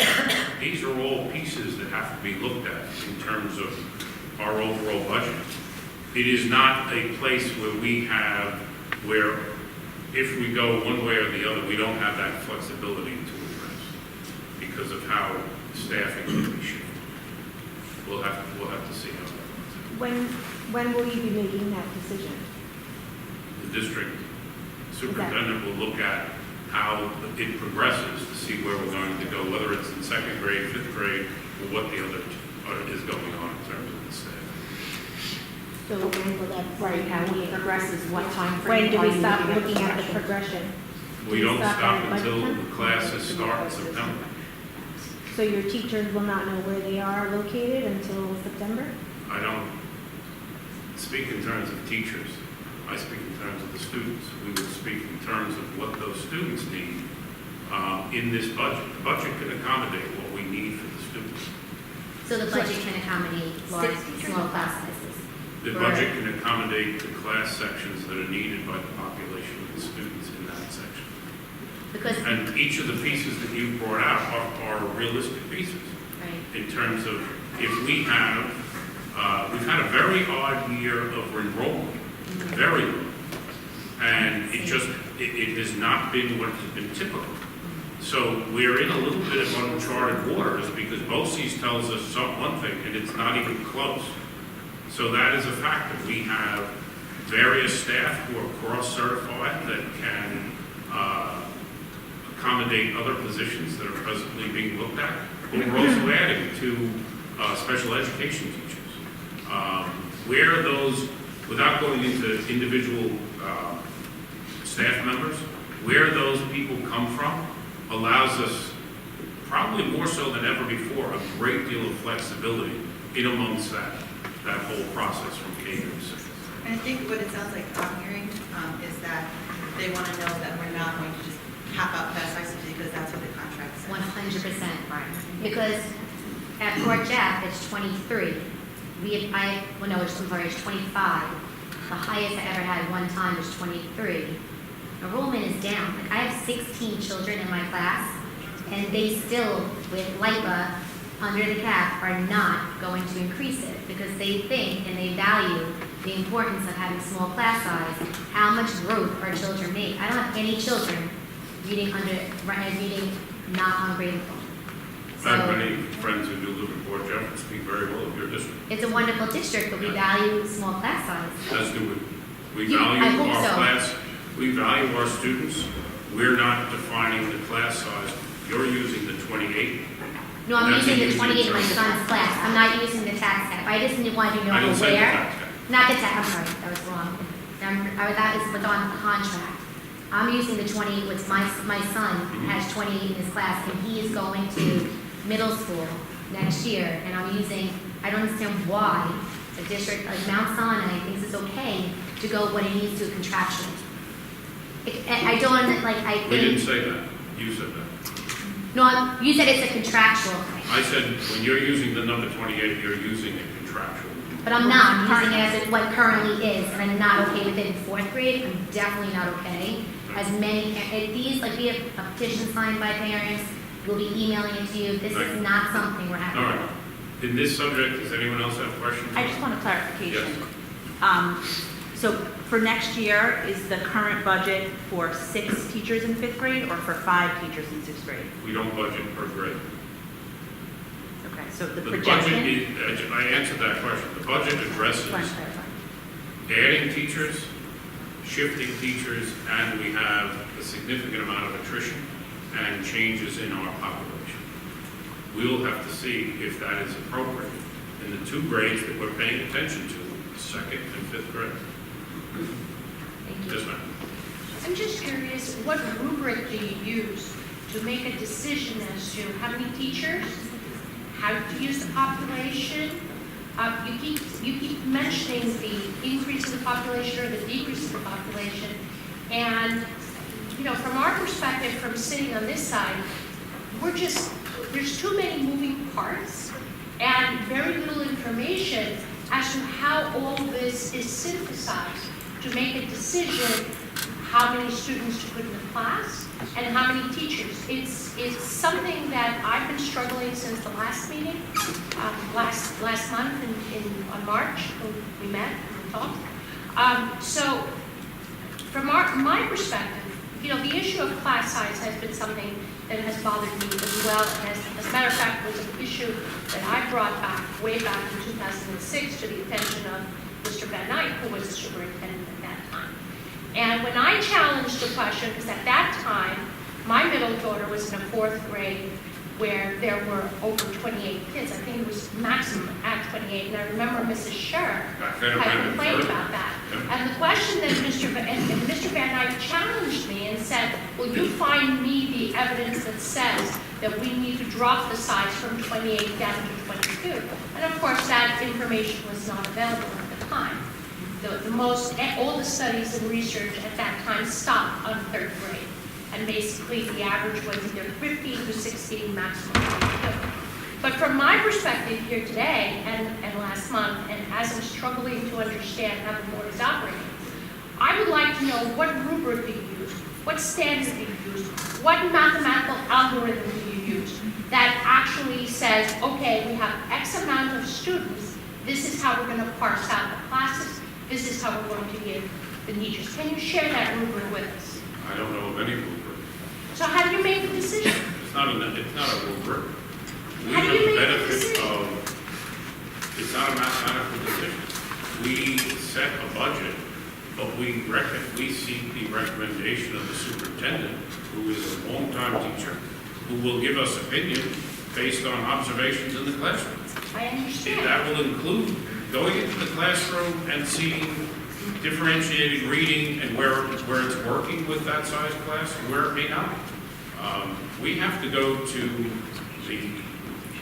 These are all pieces that have to be looked at in terms of our overall budget. It is not a place where if we go one way or the other, we don't have that flexibility to address because of how staffing can be shifted. We'll have to see how that works. When will you be making that decision? The district superintendent will look at how it progresses to see where we're going to go, whether it's in second grade, fifth grade, or what the other is going on in terms of the staff. So when will that, right, how it progresses, what time When frame do are we you stop looking looking at at the the progression? We don't Stop stop at until budget the classes start in September. So your teachers will not know where they are located until September? I don't speak in terms of teachers. I speak in terms of the students. We will speak in terms of what those students need in this budget. The budget can accommodate what we need for the students. So the budget can accommodate large, small class sizes. The budget can accommodate the class sections that are needed by the population of the students in that section. Because, And each of the pieces that you brought out are realistic pieces. right, In terms of, if we have, we've had a very odd year of enrollment, very low. And it has not been what has been typical. So we're in a little bit of uncharted waters because BOCES tells us one thing and it's not even close. So that is a factor. We have various staff who are cross-certified that can accommodate other positions that are presently being looked at. But we're also adding to special education teachers. Where those, without going into individual staff members, where those people come from allows us, probably more so than ever before, a great deal of flexibility in amongst that whole process from K through 6. And I think what it sounds like I'm hearing is that they want to know that we're not going to just cap out class sizes because that's what the contract says. 100%, right. Because at Port Jeff, it's 23. It's 25. The highest I ever had one time was 23. Enrollment is down. Like, I have 16 children in my class, and they still, with LIPA under the cap, are not going to increase it because they think and they value the importance of having small class size, how much growth our children make. I don't have any children reading not on grade level. I have many friends who do live in Port Jeff and speak very well of your district. It's a wonderful district, but we value small class size. As do we. We I value hope our so. class, we value our students. We're not defining the class size. You're using the 28. No, I'm That's using a the 28 in my using son's class. I'm not using the tax cap. I just wanted to know I didn't say the where. tax cap. Not the tax, I'm sorry, that was wrong. That is what's on the contract. I'm using the 28, which my son has 28 in his class, and he is going to middle school next year, and I don't understand why a district like Mount Sinai thinks it's okay to go what it needs to contractually. I We didn't think, say that. You said that. no, you said it's a contractual thing. I said, when you're using the number 28, you're using a contractual. But I'm not, I'm using it as what currently is, and I'm not okay with it in fourth grade, I'm definitely not okay. As many, if these, like we have a petition signed by parents, we'll be emailing it to you, this is not something we're happy All with. right. In this subject, does anyone else have questions? I just want a clarification. Yes. So for next year, is the current budget for 6 teachers in 5th grade or for 5 teachers in 6th grade? We don't budget per grade. Okay, so the The budget projection? is, I answered that question. The budget addresses Just want to clarify. adding teachers, shifting teachers, and we have a significant amount of attrition and changes in our population. We'll have to see if that is appropriate in the 2 grades that we're paying attention to, 2nd and 5th grade. Yes, ma'am. I'm just curious, what rubric do you use to make a decision as to how many teachers, how to use the population? You keep mentioning the increase in the population or the decrease in the population, and from our perspective, from sitting on this side, there's too many moving parts and very little information as to how all this is synthesized to make a decision how many students to put in the class and how many teachers. It's something that I've been struggling since the last meeting, last month on March, when we met and talked. So from my perspective, the issue of class size has been something that has bothered me as well. And as a matter of fact, it was an issue that I brought way back in 2006 to the attention of Mr. Van Knight, who was the superintendent at that time. And when I challenged the question, because at that time, my middle daughter was in a 4th grade where there were over 28 kids. I think it was maximum at 28. And I remember Mrs. Scher had complained about that. And the question that Mr. Van Knight challenged me and said, will you find me the evidence that says that we need to drop the size from 28 down to 22? And of course, that information was not available at the time. All the studies and research at that time stopped on 3rd grade. And basically, the average was either 15 to 16 maximum. But from my perspective here today and last month, and as I'm struggling to understand how the board is operating, I would like to know what rubric do you use, what standard do you use, what mathematical algorithm do you use that actually says, okay, we have X amount of students, this is how we're going to parse out the classes, this is how we're going to give the teachers. Can you share that rubric with us? I don't know of any rubric. So how do you make the decision? It's not a rubric. We How do have you the make the benefit decision? of, it's not a mathematical decision. We set a budget, but we seek the recommendation of the superintendent, who is a longtime teacher, who will give us opinion based on observations in the classroom. I understand. That will include going into the classroom and seeing differentiated reading and where it's working with that size class and where it may not. We have to go to the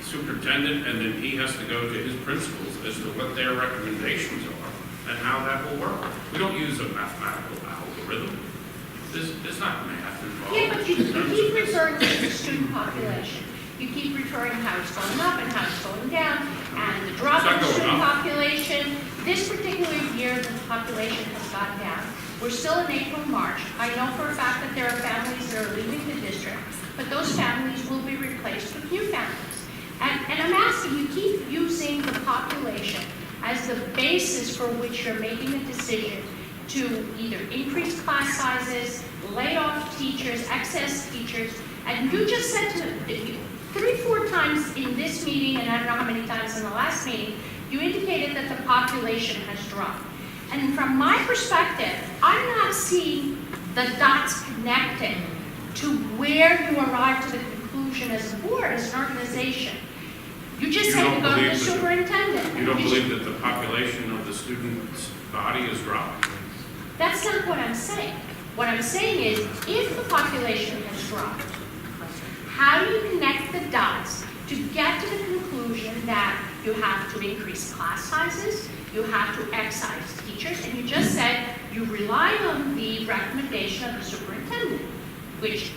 superintendent, and then he has to go to his principals as to what their recommendations are and how that will work. We don't use a mathematical algorithm. There's not math involved. Yeah, but you keep referring to the student population. You keep referring to how it's going up and how it's going down, and the drop in the student population. This particular year, the population has gone down. We're still in April, March. I know for a fact that there are families that are leaving the district, but those families will be replaced with new families. And I'm asking, you keep using the population as the basis for which you're making a decision to either increase class sizes, lay off teachers, excess teachers, and you just said to 3-4 times in this meeting, and I don't know how many times in the last meeting, you indicated that the population has dropped. And from my perspective, I'm not seeing the dots connected to where you arrived to the conclusion as a board, as an organization. You just said to go to the superintendent. You don't believe that the population of the student's body is dropping? That's not what I'm saying. What I'm saying is, if the population has dropped, how do you connect the dots to get to the conclusion that you have to increase class sizes, you have to excise teachers, and you just said you rely on the recommendation of the superintendent, which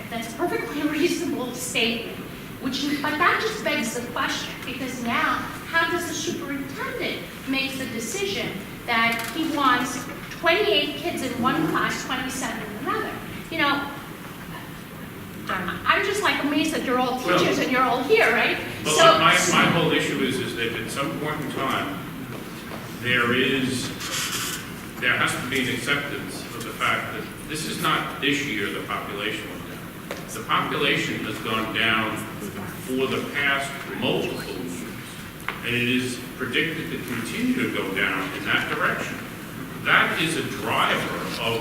that's a perfectly reasonable statement. But that just begs the question, because now, how how does the superintendent make the decision that he wants 28 kids in one class, 27 in another? You know, I'm just like amazed that you're all teachers and you're all here, right? But So, my whole issue is that at some point in time, there has to be an acceptance of the fact that this is not this year the population went down. The population has gone down for the past multiple years, and it is predicted to continue to go down in that direction. That is a driver of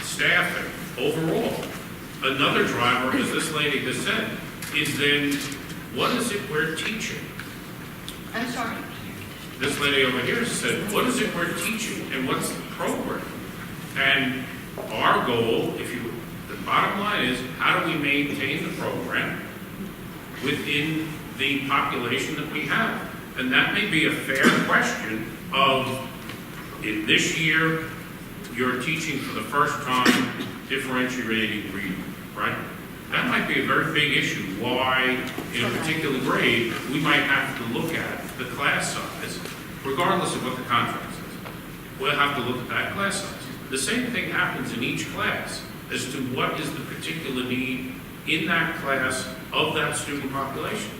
staffing overall. Another driver, as this lady has said, is then, what is it we're teaching? I'm sorry. This lady over here said, what is it we're teaching and what's the program? And our goal, the bottom line is, how do we maintain the program within the population that we have? And that may be a fair question of, if this year you're teaching for the first time differentiating reading, right? That might be a very big issue, why in a particular grade, we might have to look at the class size, regardless of what the contract says. We'll have to look at that class size. The same thing happens in each class as to what is the particular need in that class of that student population.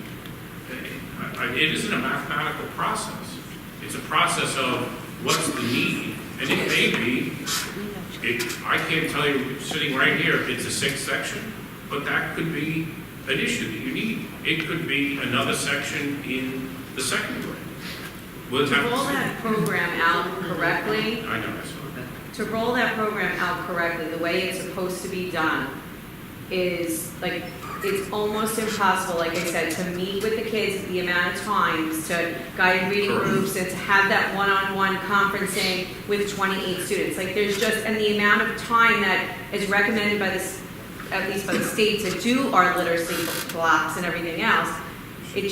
It isn't a mathematical process. It's a process of what's the need, and it may be, I can't tell you, sitting right here, it's a 6th section, but that could be an issue that you need. It could be another section in the 2nd grade. We'll To have roll to see. that program out correctly, I know, I saw that. to roll that program out correctly, the way it's supposed to be done is like, it's almost impossible, like I said, to meet with the kids the amount of times, to guide reading groups, and to have that one-on-one conferencing with 28 students. Like, there's just, and the amount of time that is recommended by this, at least by the state, to do our literacy blocks and everything else, you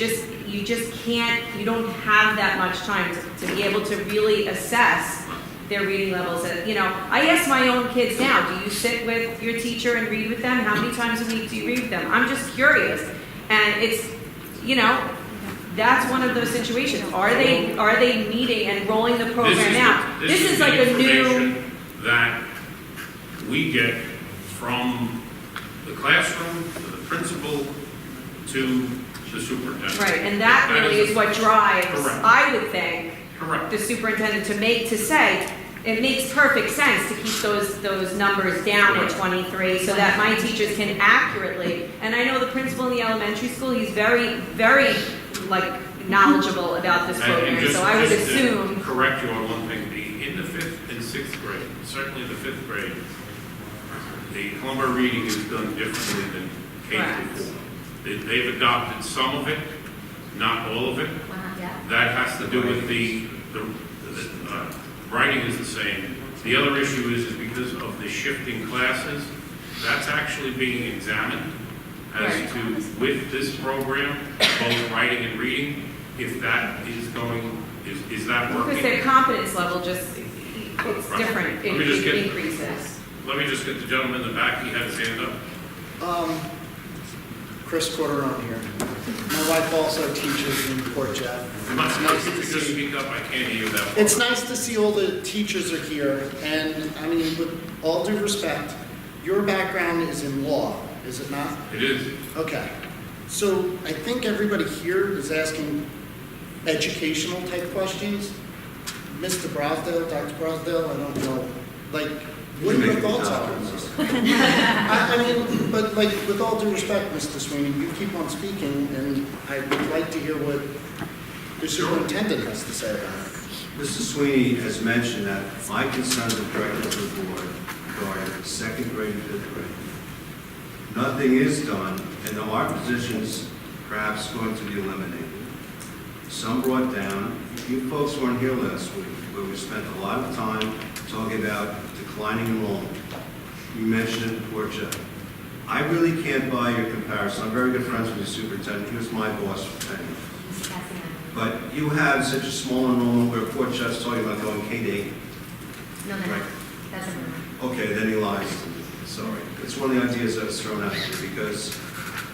just can't, you don't have that much time to be able to really assess their reading levels. And, you know, I ask my own kids now, do you sit with your teacher and read with them? How many times a week do you read with them? I'm just curious. And it's, you know, that's one of those situations. Are they meeting and rolling the program out? This is like a new, information that we get from the classroom, to the principal, to the superintendent. right, and that really is what drives, Correct. I would think, Correct. the superintendent to say, it makes perfect sense to keep those numbers down at 23 so that my teachers can accurately, and I know the principal in the elementary school, he's very, very, like, knowledgeable about this And program, just- so I would just to assume. correct you on one thing, in the 5th and 6th grade, certainly the 5th grade, the Columbia reading is done differently than K Correct. through 4. They've adopted some of it, not all of it. That has to do with the writing is the same. The other issue is because of the shifting classes, that's actually being examined as Right. to, with this program, both writing and reading, if that is going, is that working? Because their competence level just, it's Right. different, Let me just it get- increases. Let me just get the gentleman in the back, he had his hand up. Chris Corderone here. My wife also teaches in Port Jeff. It's nice to Just see. speak up, I can't hear you that well. It's nice to see all the teachers are here, and I mean, with all due respect, your background is in law, is it not? It is. Okay. So I think everybody here is asking educational type questions. Mr. Brosdale, Dr. Brosdale, I don't know, like, what are your thoughts on this? I mean, but like, with all due respect, Mr. Sweeney, you keep on speaking, and I would like to hear what the superintendent has to say about it. Mr. Sweeney has mentioned that my concerns are directed to the board regarding 2nd grade and 5th grade. Nothing is done, and there are positions perhaps going to be eliminated. Some brought down. You folks weren't here last week, where we spent a lot of time talking about declining enrollment. You mentioned it in Port Jeff. I really can't buy your comparison. I'm very good friends with the superintendent. He was my boss for 10 years. But you have such a small enrollment where Port Jeff's talking about going K-8. No, Right. that's a Okay, then he lies to me. Sorry. It's one of the ideas that was thrown out here because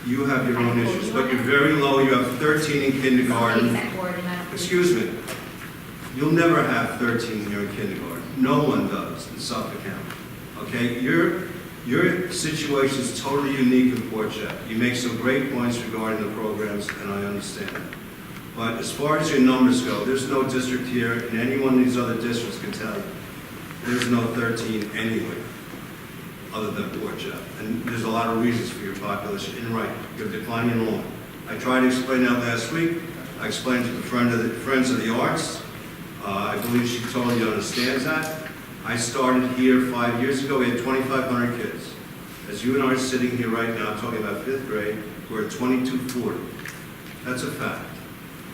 You have your own issues, but you're very low. You have 13 in kindergarten. Excuse me. You'll never have 13 when you're in kindergarten. No one does in Suffolk County. Okay? Your situation is totally unique in Port Jeff. You make some great points regarding the programs, and I understand that. But as far as your numbers go, there's no district here, and any one of these other districts can tell you, there's no 13 anywhere other than Port Jeff. And there's a lot of reasons for your population. And right, you're declining enrollment. I tried to explain that last week. I explained to the Friends of the Arts. I believe she totally understands that. I started here 5 years ago. We had 2,500 kids. As you and I are sitting here right now, talking about 5th grade, we're at 2,240. That's a fact.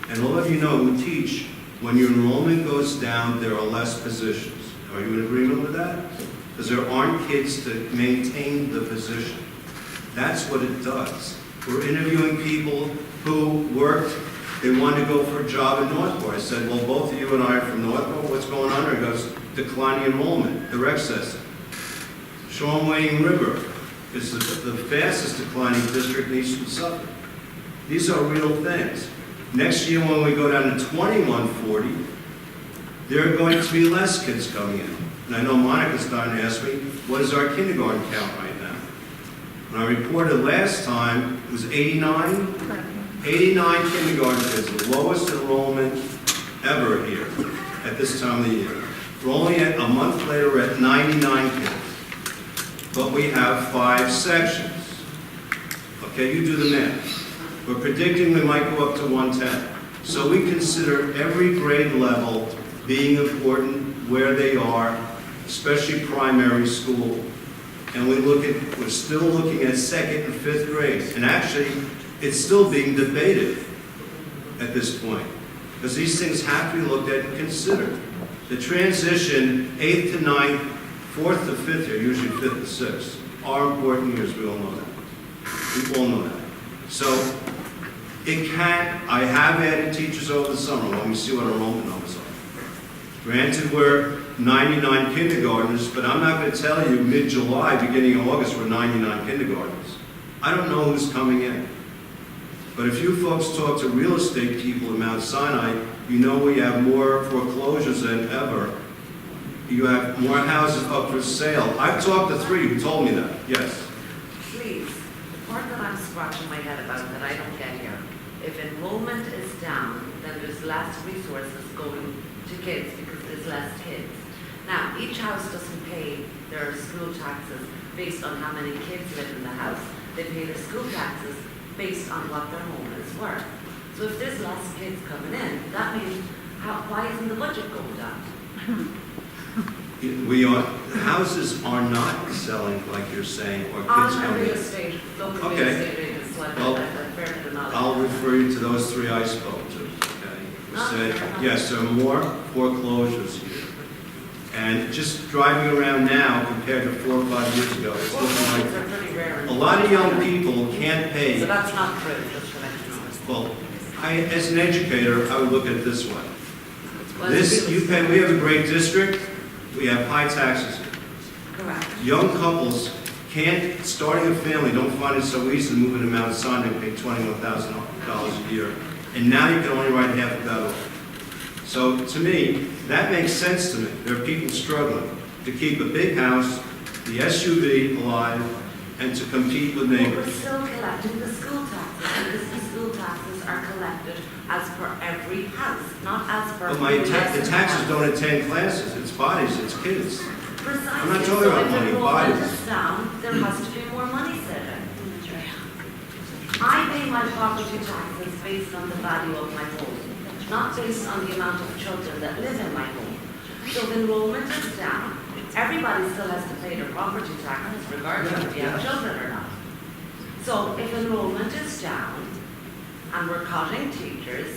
And all of you know who teach, when your enrollment goes down, there are less positions. Are you in agreement with that? Because there aren't kids to maintain the position. That's what it does. We're interviewing people who worked, they wanted to go for a job in Northport. I said, well, both of you and I are from Northport. What's going on there? He goes, declining enrollment, the rec system. Sean Wayne River is the fastest declining district in Eastern Suffolk. These are real things. Next year, when we go down to 2140, there are going to be less kids coming in. And I know Monica's starting to ask me, what is our kindergarten count right now? When I reported last time, it was 89? 89 kindergarten kids, the lowest enrollment ever here at this time of the year. We're only at, a month later, we're at 99 kids. But we have 5 sections. Okay, you do the math. We're predicting we might go up to 110. So we consider every grade level being important where they are, especially primary school. And we're still looking at 2nd and 5th grade. And actually, it's still being debated at this point. Because these things have to be looked at and considered. The transition, 8th to 9th, 4th to 5th year, usually 5th to 6th, are important years, we all know that. We all know that. So, I have added teachers over the summer when we see what our enrollment numbers are. Granted, we're 99 kindergartners, but I'm not going to tell you mid-July, beginning of August, we're 99 kindergartners. I don't know who's coming in. But if you folks talk to real estate people in Mount Sinai, you know we have more foreclosures than ever. You have more houses up for sale. I've talked to 3 who told me that, yes. Please, the part that I'm scratching my head about that I don't get here, if enrollment is down, then there's less resources going to kids because there's less kids. Now, each house doesn't pay their school taxes based on how many kids live in the house. They pay their school taxes based on what their home is worth. So if there's less kids coming in, that means, why isn't the budget going down? Houses are not selling like you're saying, or kids On coming real in. estate, local real Okay. estate agents, like Well, a fair bit of knowledge. I'll refer you to those 3 I spoke to, okay? Who said, yes, there are more foreclosures here. And just driving around now compared to 4 or 5 years ago, it's looking Foreclosures are like pretty rare. a lot of young people can't pay. So that's not true, just to let you know. Well, as an educator, I would look at it this way. Well, We have a great district, we have high taxes here. Correct. Young couples starting a family, don't find it so easy to move into Mount Sinai and pay $21,000 a year. And now you can only write half of that off. So to me, that makes sense to me. There are people struggling to keep a big house, the SUV alive, and to compete with But we're neighbors. still collecting the school taxes, because the school taxes are collected as per every house, not as per. But the taxes don't attend classes, it's bodies, it's kids. Precisely. I'm not talking about money, So if bodies. enrollment is down, there has to be more money set in. I pay my property taxes based on the value of my home, not based on the amount of children that live in my home. So if enrollment is down, everybody still has to pay their property taxes regardless if you have children or not. So if enrollment is down and we're cutting teachers,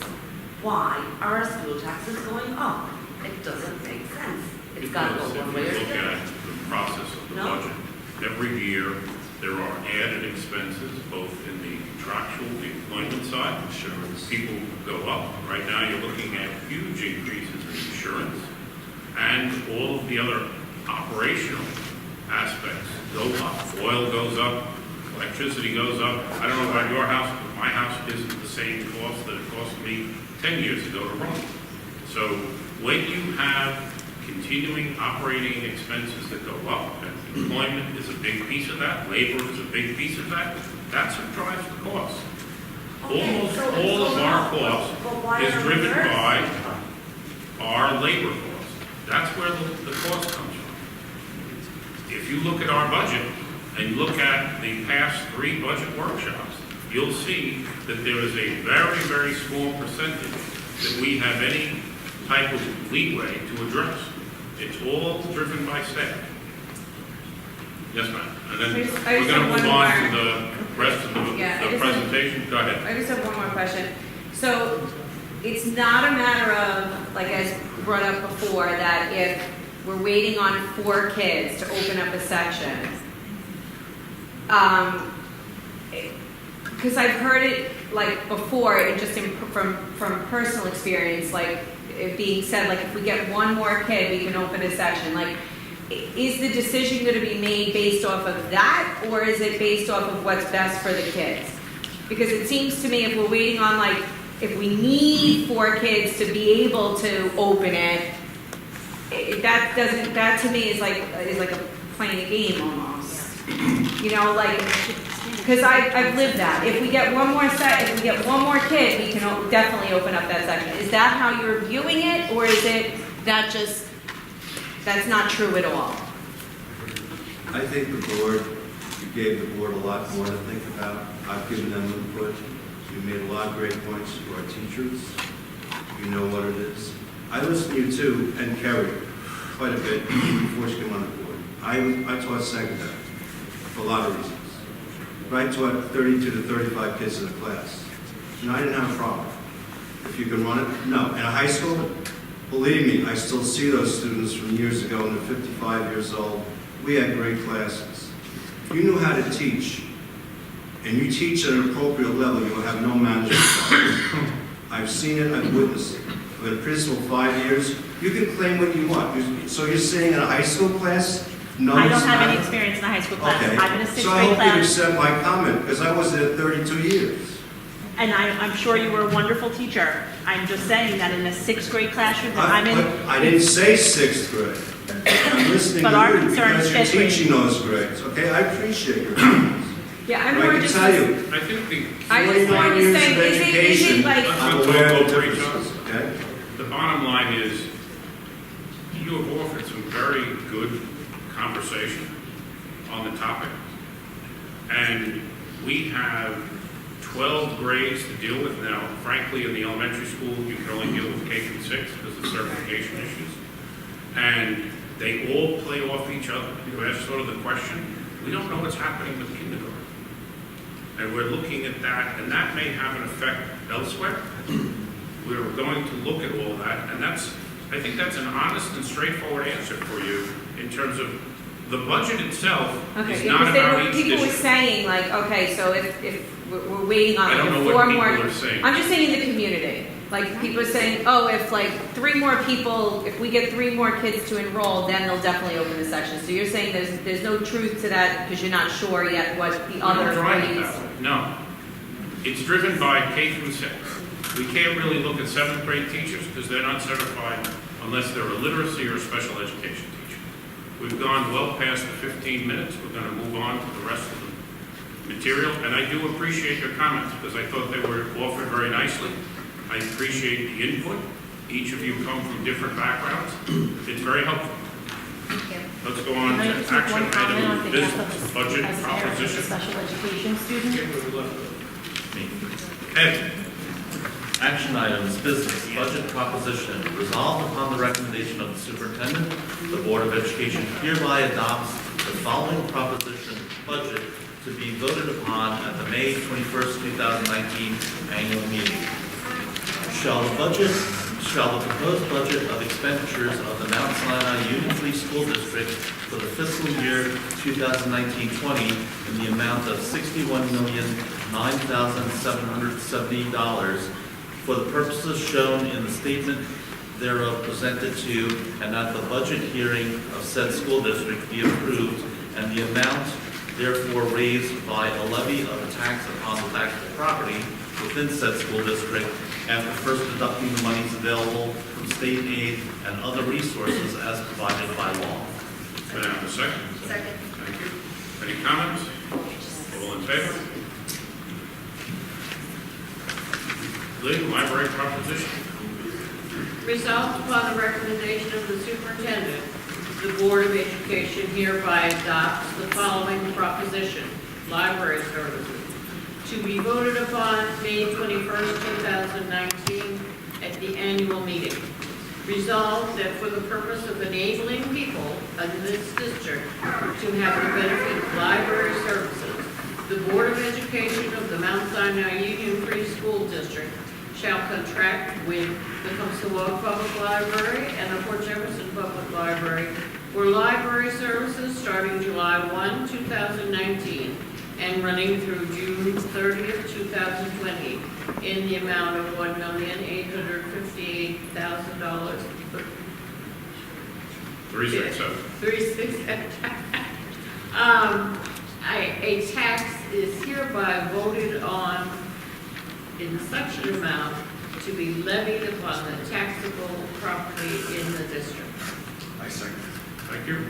why are our school taxes going up? It doesn't make sense. It's got to go Because one way or if you the look other. at the process of the No. budget, every year, there are added expenses, both in the contractual, the employment side, insurance. People go up. Right now, you're looking at huge increases in insurance, and all of the other operational aspects go up. Oil goes up, Electricity goes up. I don't know about your house, but my house isn't the same cost that it cost me 10 years ago to run. So when you have continuing operating expenses that go up, and employment is a big piece of that, labor is a big piece of that, that's what drives the cost. Almost all of our cost is driven by our labor cost. That's where the cost comes from. If you look at our budget and you look at the past 3 budget workshops, you'll see that there is a very, very small percentage that we have any type of leeway to address. It's all driven by staff. Yes, ma'am. And then we're going to move on to the rest of the presentation. Go ahead. I just have one more question. So it's not a matter of, like as brought up before, that if we're waiting on 4 kids to open up a section, because I've heard it like before, and just from personal experience, like it being said, like if we get 1 more kid, we can open a section. Like, is the decision going to be made based off of that, or is it based off of what's best for the kids? Because it seems to me if we're waiting on, like, if we need 4 kids to be able to open it, that to me is like a playing a game almost. You know, like, because I've lived that. If we get one more kid, we can definitely open up that section. Is that how you're viewing it, or is it that just, that's not true at all? I think the board, you gave the board a lot more to think about. I've given them input. You made a lot of great points to our teachers. You know what it is. I listened to you too, and Kerry, quite a bit before she came on the board. I taught secondary for a lot of reasons. I taught 32 to 35 kids in a class. And I didn't have a problem. If you can run it, no. In a high school, believe me, I still see those students from years ago, and they're 55 years old. We had great classes. If you knew how to teach, and you teach at an appropriate level, you'll have no management problem. I've seen it, I've witnessed it. I've been a principal 5 years. You can claim what you want. So you're saying in a high school class, no, I don't have any experience in a high school class. Okay. I'm in a 6th So I grade hope you class. accept my comment, because I was there 32 years. And I'm sure you were a wonderful teacher. I'm just saying that in a 6th grade classroom that I'm in. But I didn't say 6th grade. I'm listening But our to you concern is because you're 5th grade. teaching those grades, okay? I appreciate your comments. Yeah, I'm But I more can just. tell you, I think the I just 49 wanted to years say, of is it education, like, I'm Let's aware talk of the over each other. differences, okay? The bottom line is, you have offered some very good conversation on the topic. And we have 12 grades to deal with now. Frankly, in the elementary school, you can only deal with K through 6 because of certification issues. And they all play off each other. You ask sort of the question, we don't know what's happening with kindergarten. And we're looking at that, and that may have an effect elsewhere. We're going to look at all that, and I think that's an honest and straightforward answer for you in terms of the budget itself okay, is not because about each people were district. saying like, okay, so if we're waiting on I don't know like, what 4 more. people are saying. I'm just saying in the community. Like people are saying, oh, if like 3 more people, if we get 3 more kids to enroll, then they'll definitely open the section. So you're saying there's no truth to that because you're not sure yet what the We other don't drive it grades. that way. No. It's driven by K through 6. We can't really look at 7th grade teachers because they're not certified unless they're a literacy or a special education teacher. We've gone well past the 15 minutes. We're going to move on to the rest of the material. And I do appreciate your comments because I thought they were offered very nicely. I appreciate the input. Each of you come from different backgrounds. It's very helpful. Thank you. Let's go on Can I to just make action one comment on item behalf business, of budget as a parent of a proposition. special education student? Ed, Action items, business, budget proposition. Resolved upon the recommendation of the superintendent, the Board of Education hereby adopts the following proposition budget to be voted upon at the May 21st, 2019 annual meeting. Shall the proposed budget of expenditures of the Mount Sinai Union Free School District for the fiscal year 2019-20 in the amount of $61,009,770 for the purposes shown in the statement thereof presented to, and at the budget hearing of said school district be approved, and the amount therefore raised by a levy of a tax upon the taxable property within said school district after first deducting the monies available from state aid and other resources as provided by law. May I have a second? Second. Thank you. Any comments? All in favor? Lee, library proposition. Resolved upon the recommendation of the superintendent, the Board of Education hereby adopts the following proposition: library services, to be voted upon May 21st, 2019, at the annual meeting. Resolved that for the purpose of enabling people in this district to have the benefit of library services, the Board of Education of the Mount Sinai Union Free School District shall contract with the Comstock Public Library and the Port Jefferson Public Library for library services starting July 1, 2019, and running through June 30th, 2020, in the amount of $1,858,000. 367. A tax is hereby voted on in such an amount to be levied upon the taxable property in the district. I second. Thank you.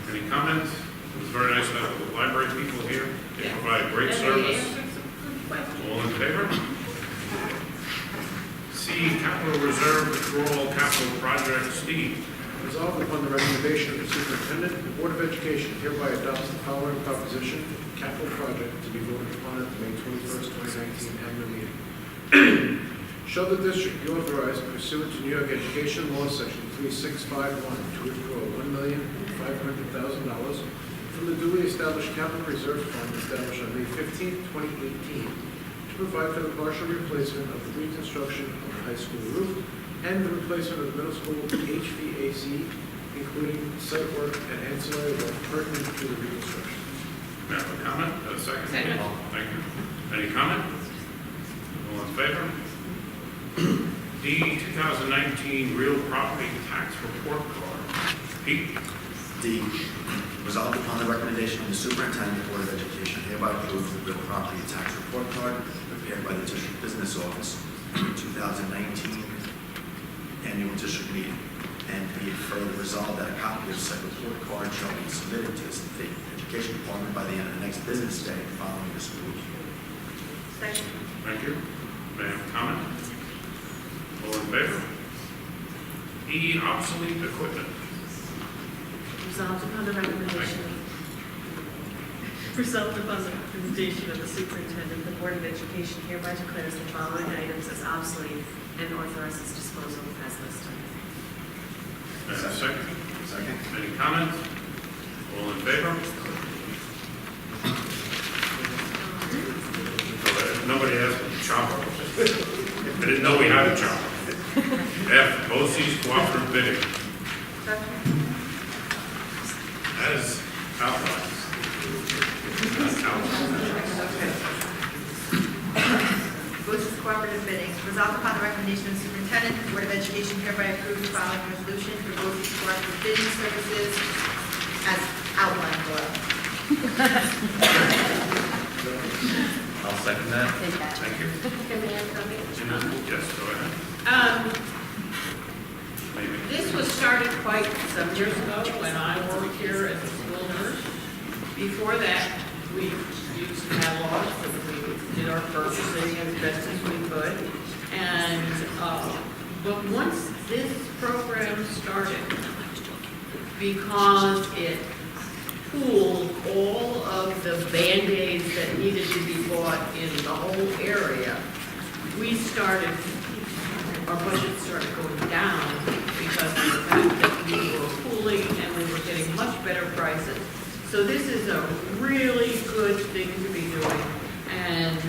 Any comments? It was very nice to have the library people here. They provide great And they service. answered some good questions. All in favor? C, capital reserve withdrawal capital project. Steve. Resolved upon the recommendation of the superintendent, the Board of Education hereby adopts the following proposition: capital project to be voted upon at the May 21st, 2019 annual meeting. Shall the district be authorized pursuant to New York Education Law, Section 3651, to withdraw $1,500,000 from the duly established capital reserve fund established on May 15th, 2018, to provide for the partial replacement of the reconstruction of the high school roof and the replacement of the middle school HVAC, including site work and ancillary work pertinent to the reconstruction. May I have a comment? A second? Second. Thank you. Any comment? All in favor? D, 2019 real property tax report card. Pete? D, resolved upon the recommendation of the superintendent, the Board of Education hereby approves the real property tax report card prepared by the district business office for the 2019 annual district meeting. And be it further resolved that a copy of said report card shall be submitted to the state education department by the end of the next business day following this approval. Second. Thank you. May I have a comment? All in favor? E, obsolete equipment. Resolved upon the recommendation of the superintendent, the Board of Education hereby declares the following items as obsolete and authorizes disposal as listed. May I have a second? Second. Any comments? All in favor? Nobody has a chopper. I didn't know we had a chopper. F, BOCES cooperative bidding. As outlined. BOCES cooperative bidding. Resolved upon the recommendation of the superintendent, the Board of Education hereby approves the following resolution for BOCES cooperative bidding services as outlined below. I'll second that. Thank you. Can we have something? Yes, go ahead. This was started quite some years ago when I worked here as a school nurse. Before that, we used catalogs and we did our purchasing as best as we could. And, but once this program started, because it pooled all of the Band-Aids that needed to be bought in the whole area, our budget started going down because of the fact that we were pooling and we were getting much better prices. So this is a really good thing to be doing. And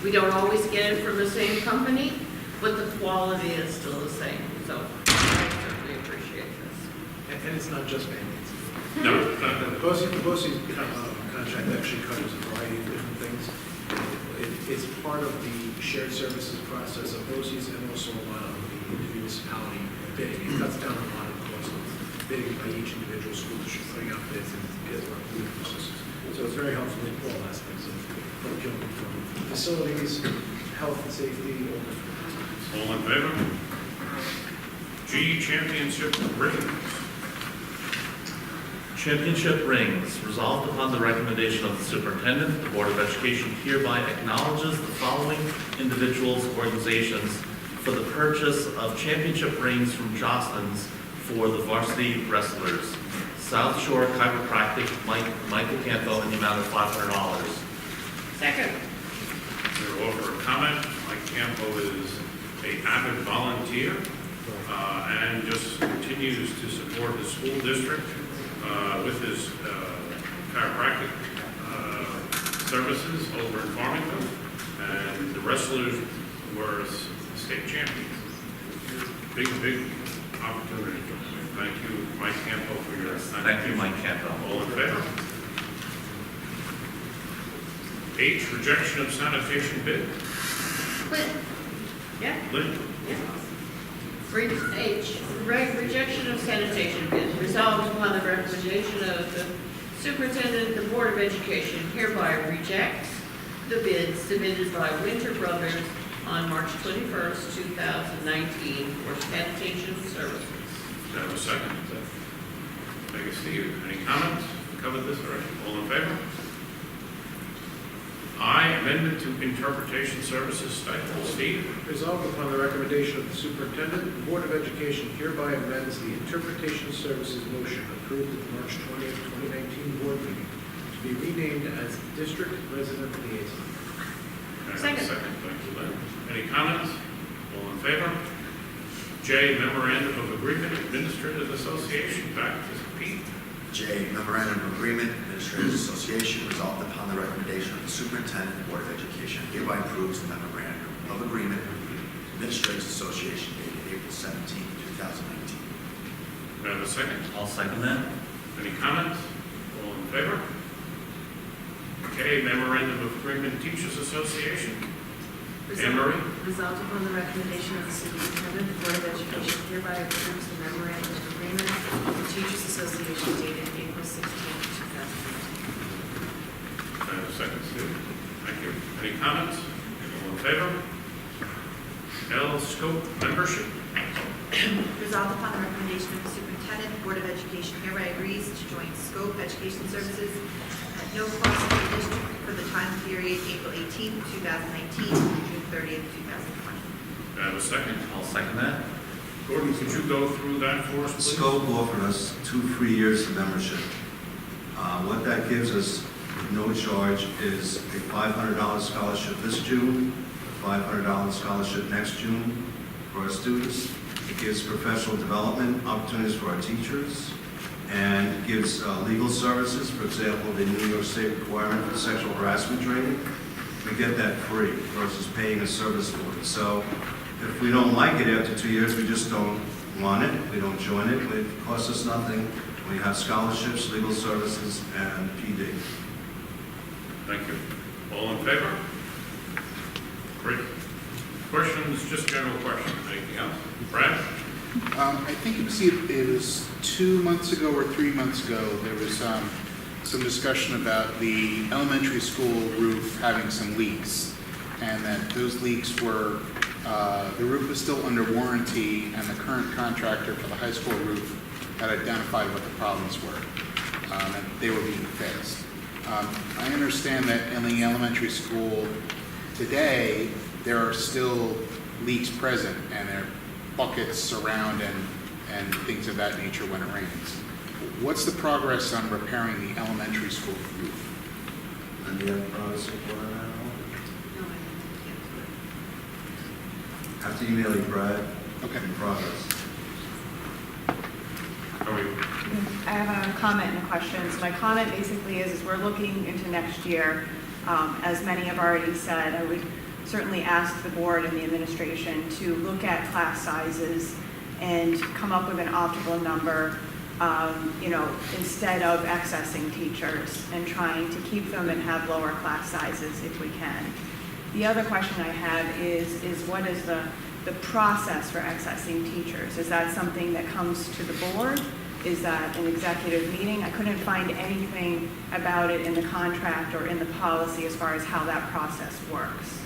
we don't always get it from the same company, but the quality is still the same. So I certainly appreciate this. And it's not just Band-Aids. No. The BOCES contract actually covers a variety of different things. It's part of the shared services process of BOCES and also a lot of the municipality bidding. It cuts down a lot of the cost of bidding by each individual school district, putting out bids and bids on the processes. So it's very helpful in all aspects of procurement, from facilities, health and safety, all different. All in favor? G, championship rings. Championship rings. Resolved upon the recommendation of the superintendent, the Board of Education hereby acknowledges the following individuals, organizations for the purchase of championship rings from Jocelyn's for the varsity wrestlers. South Shore Chiropractic, Michael Campo, in the amount of $500. Second. There over a comment. Mike Campo is an avid volunteer and just continues to support the school district with his chiropractic services over in Farmington. And the wrestlers were state champions. Big opportunity. Thank you, Mike Campo, for your Thank you, Mike Campo. All in favor? H, rejection of sanitation bid. Quinn? Yeah? Lynn? Yeah. H, rejection of sanitation bids. Resolved upon the recommendation of the superintendent, the Board of Education hereby rejects the bids submitted by Winter Brothers on March 21st, 2019 for sanitation services. Do I have a second? Thank you, Steve. Any comments? We covered this already. All in favor? I, amendment to interpretation services stipend. Steve? Resolved upon the recommendation of the superintendent, the Board of Education hereby amends the interpretation services motion approved at the March 20th, 2019 board meeting to be renamed as District Resident Liaison. Second. Thank you, Lynn. Any comments? All in favor? J, memorandum of agreement, Administrators Association. Back to Pete. J, memorandum of agreement, Administrators Association, resolved upon the recommendation of the superintendent and Board of Education hereby approves the memorandum of agreement with the Administrators Association dated April 17, 2019. Do I have a second? I'll second that. Any comments? All in favor? Okay, memorandum of agreement, Teachers Association. Anne Marie? Resolved upon the recommendation of the superintendent, the Board of Education hereby approves the memorandum of agreement with the Teachers Association dated April 16, 2019. Do I have a second, Steve? Thank you. Any comments? All in favor? L, scope membership. Resolved upon the recommendation of the superintendent, the Board of Education hereby agrees to join Scope Education Services at no cost to the district for the time period April 18, 2019 through June 30th, 2020. Do I have a second? I'll second that. Gordon, could you go through that for us, please? Scope offered us 2 free years of membership. What that gives us with no charge is a $500 scholarship this June, a $500 scholarship next June for our students. It gives professional development opportunities for our teachers, and gives legal services. For example, the New York State requirement for sexual harassment training. We get that free versus paying a service for it. So if we don't like it after 2 years, we just don't want it, we don't join it, it costs us nothing. We have scholarships, legal services, and PD. Thank you. All in favor? Great. Questions, just general questions. Anything else? Brad? I think it was 2 months ago or 3 months ago, there was some discussion about the elementary school roof having some leaks, and that those leaks were, the roof was still under warranty, and the current contractor for the high school roof had identified what the problems were, and they were being fixed. I understand that in the elementary school today, there are still leaks present, and there are buckets around and things of that nature when it rains. What's the progress on repairing the elementary school roof? And do you have progress report on that at all? Have to email you, Brad. Okay. In progress. How are you? I have a comment and a question. So my comment basically is we're looking into next year. As many have already said, I would certainly ask the board and the administration to look at class sizes and come up with an optimal number, instead of accessing teachers and trying to keep them and have lower class sizes if we can. The other question I have is what is the process for accessing teachers? Is that something that comes to the board? is that an executive meeting? I couldn't find anything about it in the contract or in the policy as far as how that process works.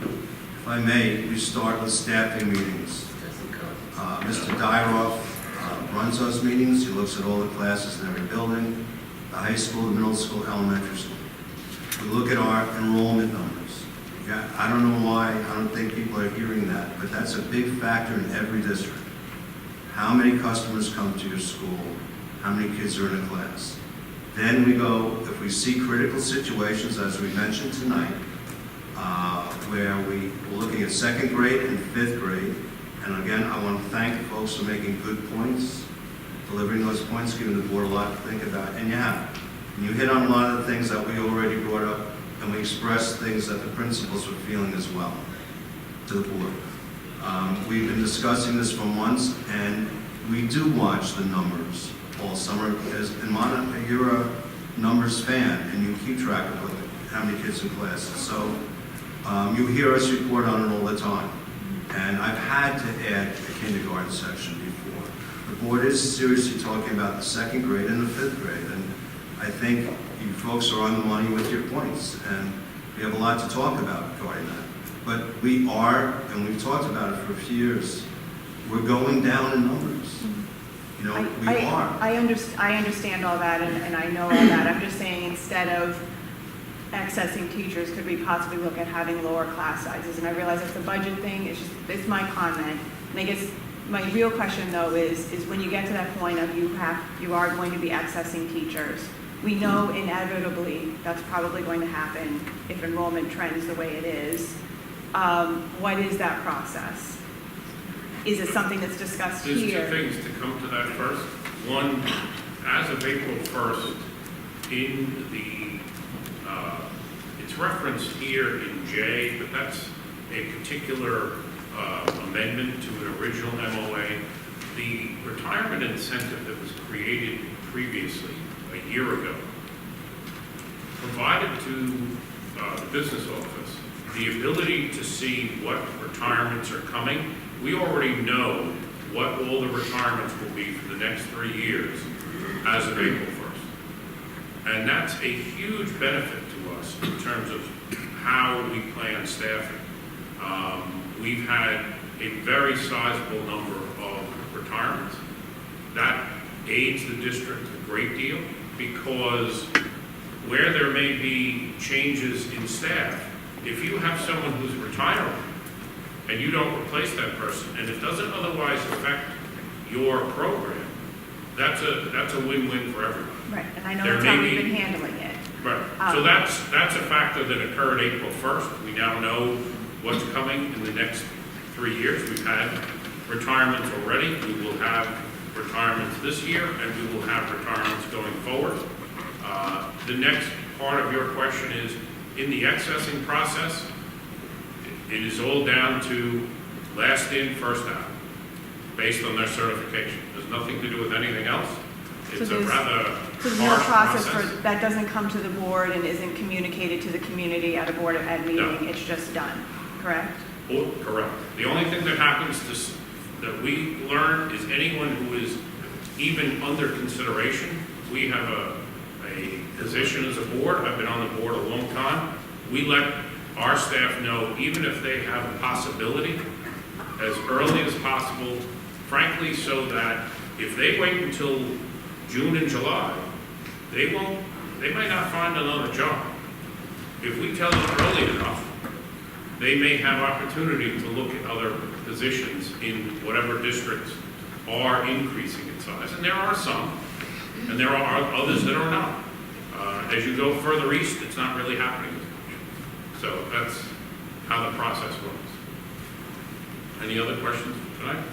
If I may, we start with staffing meetings. Mr. Dyroff runs those meetings. He looks at all the classes in every building, the high school, the middle school, elementary school. We look at our enrollment numbers. Yeah, I don't know why, I don't think people are hearing that, but that's a big factor in every district. How many customers come to your school? How many kids are in a class? Then we go, if we see critical situations, as we mentioned tonight, where we're looking at second grade and fifth grade. And again, I want to thank the folks for making good points, delivering those points, giving the board a lot to think about. And you have. And you hit on a lot of the things that we already brought up, and we expressed things that the principals were feeling as well to the board. We've been discussing this for months, and we do watch the numbers all summer, because in Monica, you're a numbers fan, and you keep track of how many kids in classes. So you hear us report on it all the time. And I've had to add the kindergarten section before. The board is seriously talking about the second grade and the fifth grade, and I think you folks are on the money with your points, and we have a lot to talk about regarding that. But we are, and we've talked about it for a few years, we're going down in numbers. You know, we are. I understand all that, and I know all that. I'm just saying, instead of accessing teachers, could we possibly look at having lower class sizes? And I realize it's a budget thing, it's my comment. And I guess my real question though is when you get to that point of you are going to be accessing teachers, we know inevitably that's probably going to happen if enrollment trends the way it is. What is that process? Is it something that's discussed here? There's two things to come to that first. One, as of April 1st, in the it's referenced here in J, but that's a particular amendment to an original MOA. The retirement incentive that was created previously, a year ago, provided to the business office the ability to see what retirements are coming. We already know what all the retirements will be for the next 3 years as of April 1st. And that's a huge benefit to us in terms of how we plan staffing. We've had a very sizable number of retirements. That aids the district a great deal because where there may be changes in staff, if you have someone who's retiring and you don't replace that person, and it doesn't otherwise affect your program, that's a win-win for everyone. Right, and I know that's how we've been handling it. Right, so that's a factor that occurred April 1st. We now know what's coming in the next 3 years. We've had retirements already. We will have retirements this year, and we will have retirements going forward. The next part of your question is, in the accessing process, it is all down to last in, first out, based on their certification. There's nothing to do with anything else. It's a rather harsh process. That doesn't come to the board and isn't communicated to the community at a board of ed meeting. No. It's just done, correct? Oh, correct. The only thing that happens that we learn is anyone who is even under consideration. We have a position as a board. I've been on the board a long time. We let our staff know, even if they have a possibility, as early as possible, frankly, so that if they wait until June and July, they might not find another job. If we tell them early enough, they may have opportunity to look at other positions in whatever districts are increasing in size. And there are some, and there are others that are not. As you go further east, it's not really happening as much. So that's how the process works. Any other questions tonight?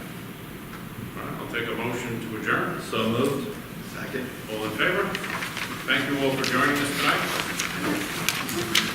All right, I'll take a motion to adjourn. So moved. Second. All in favor? Thank you all for joining us tonight.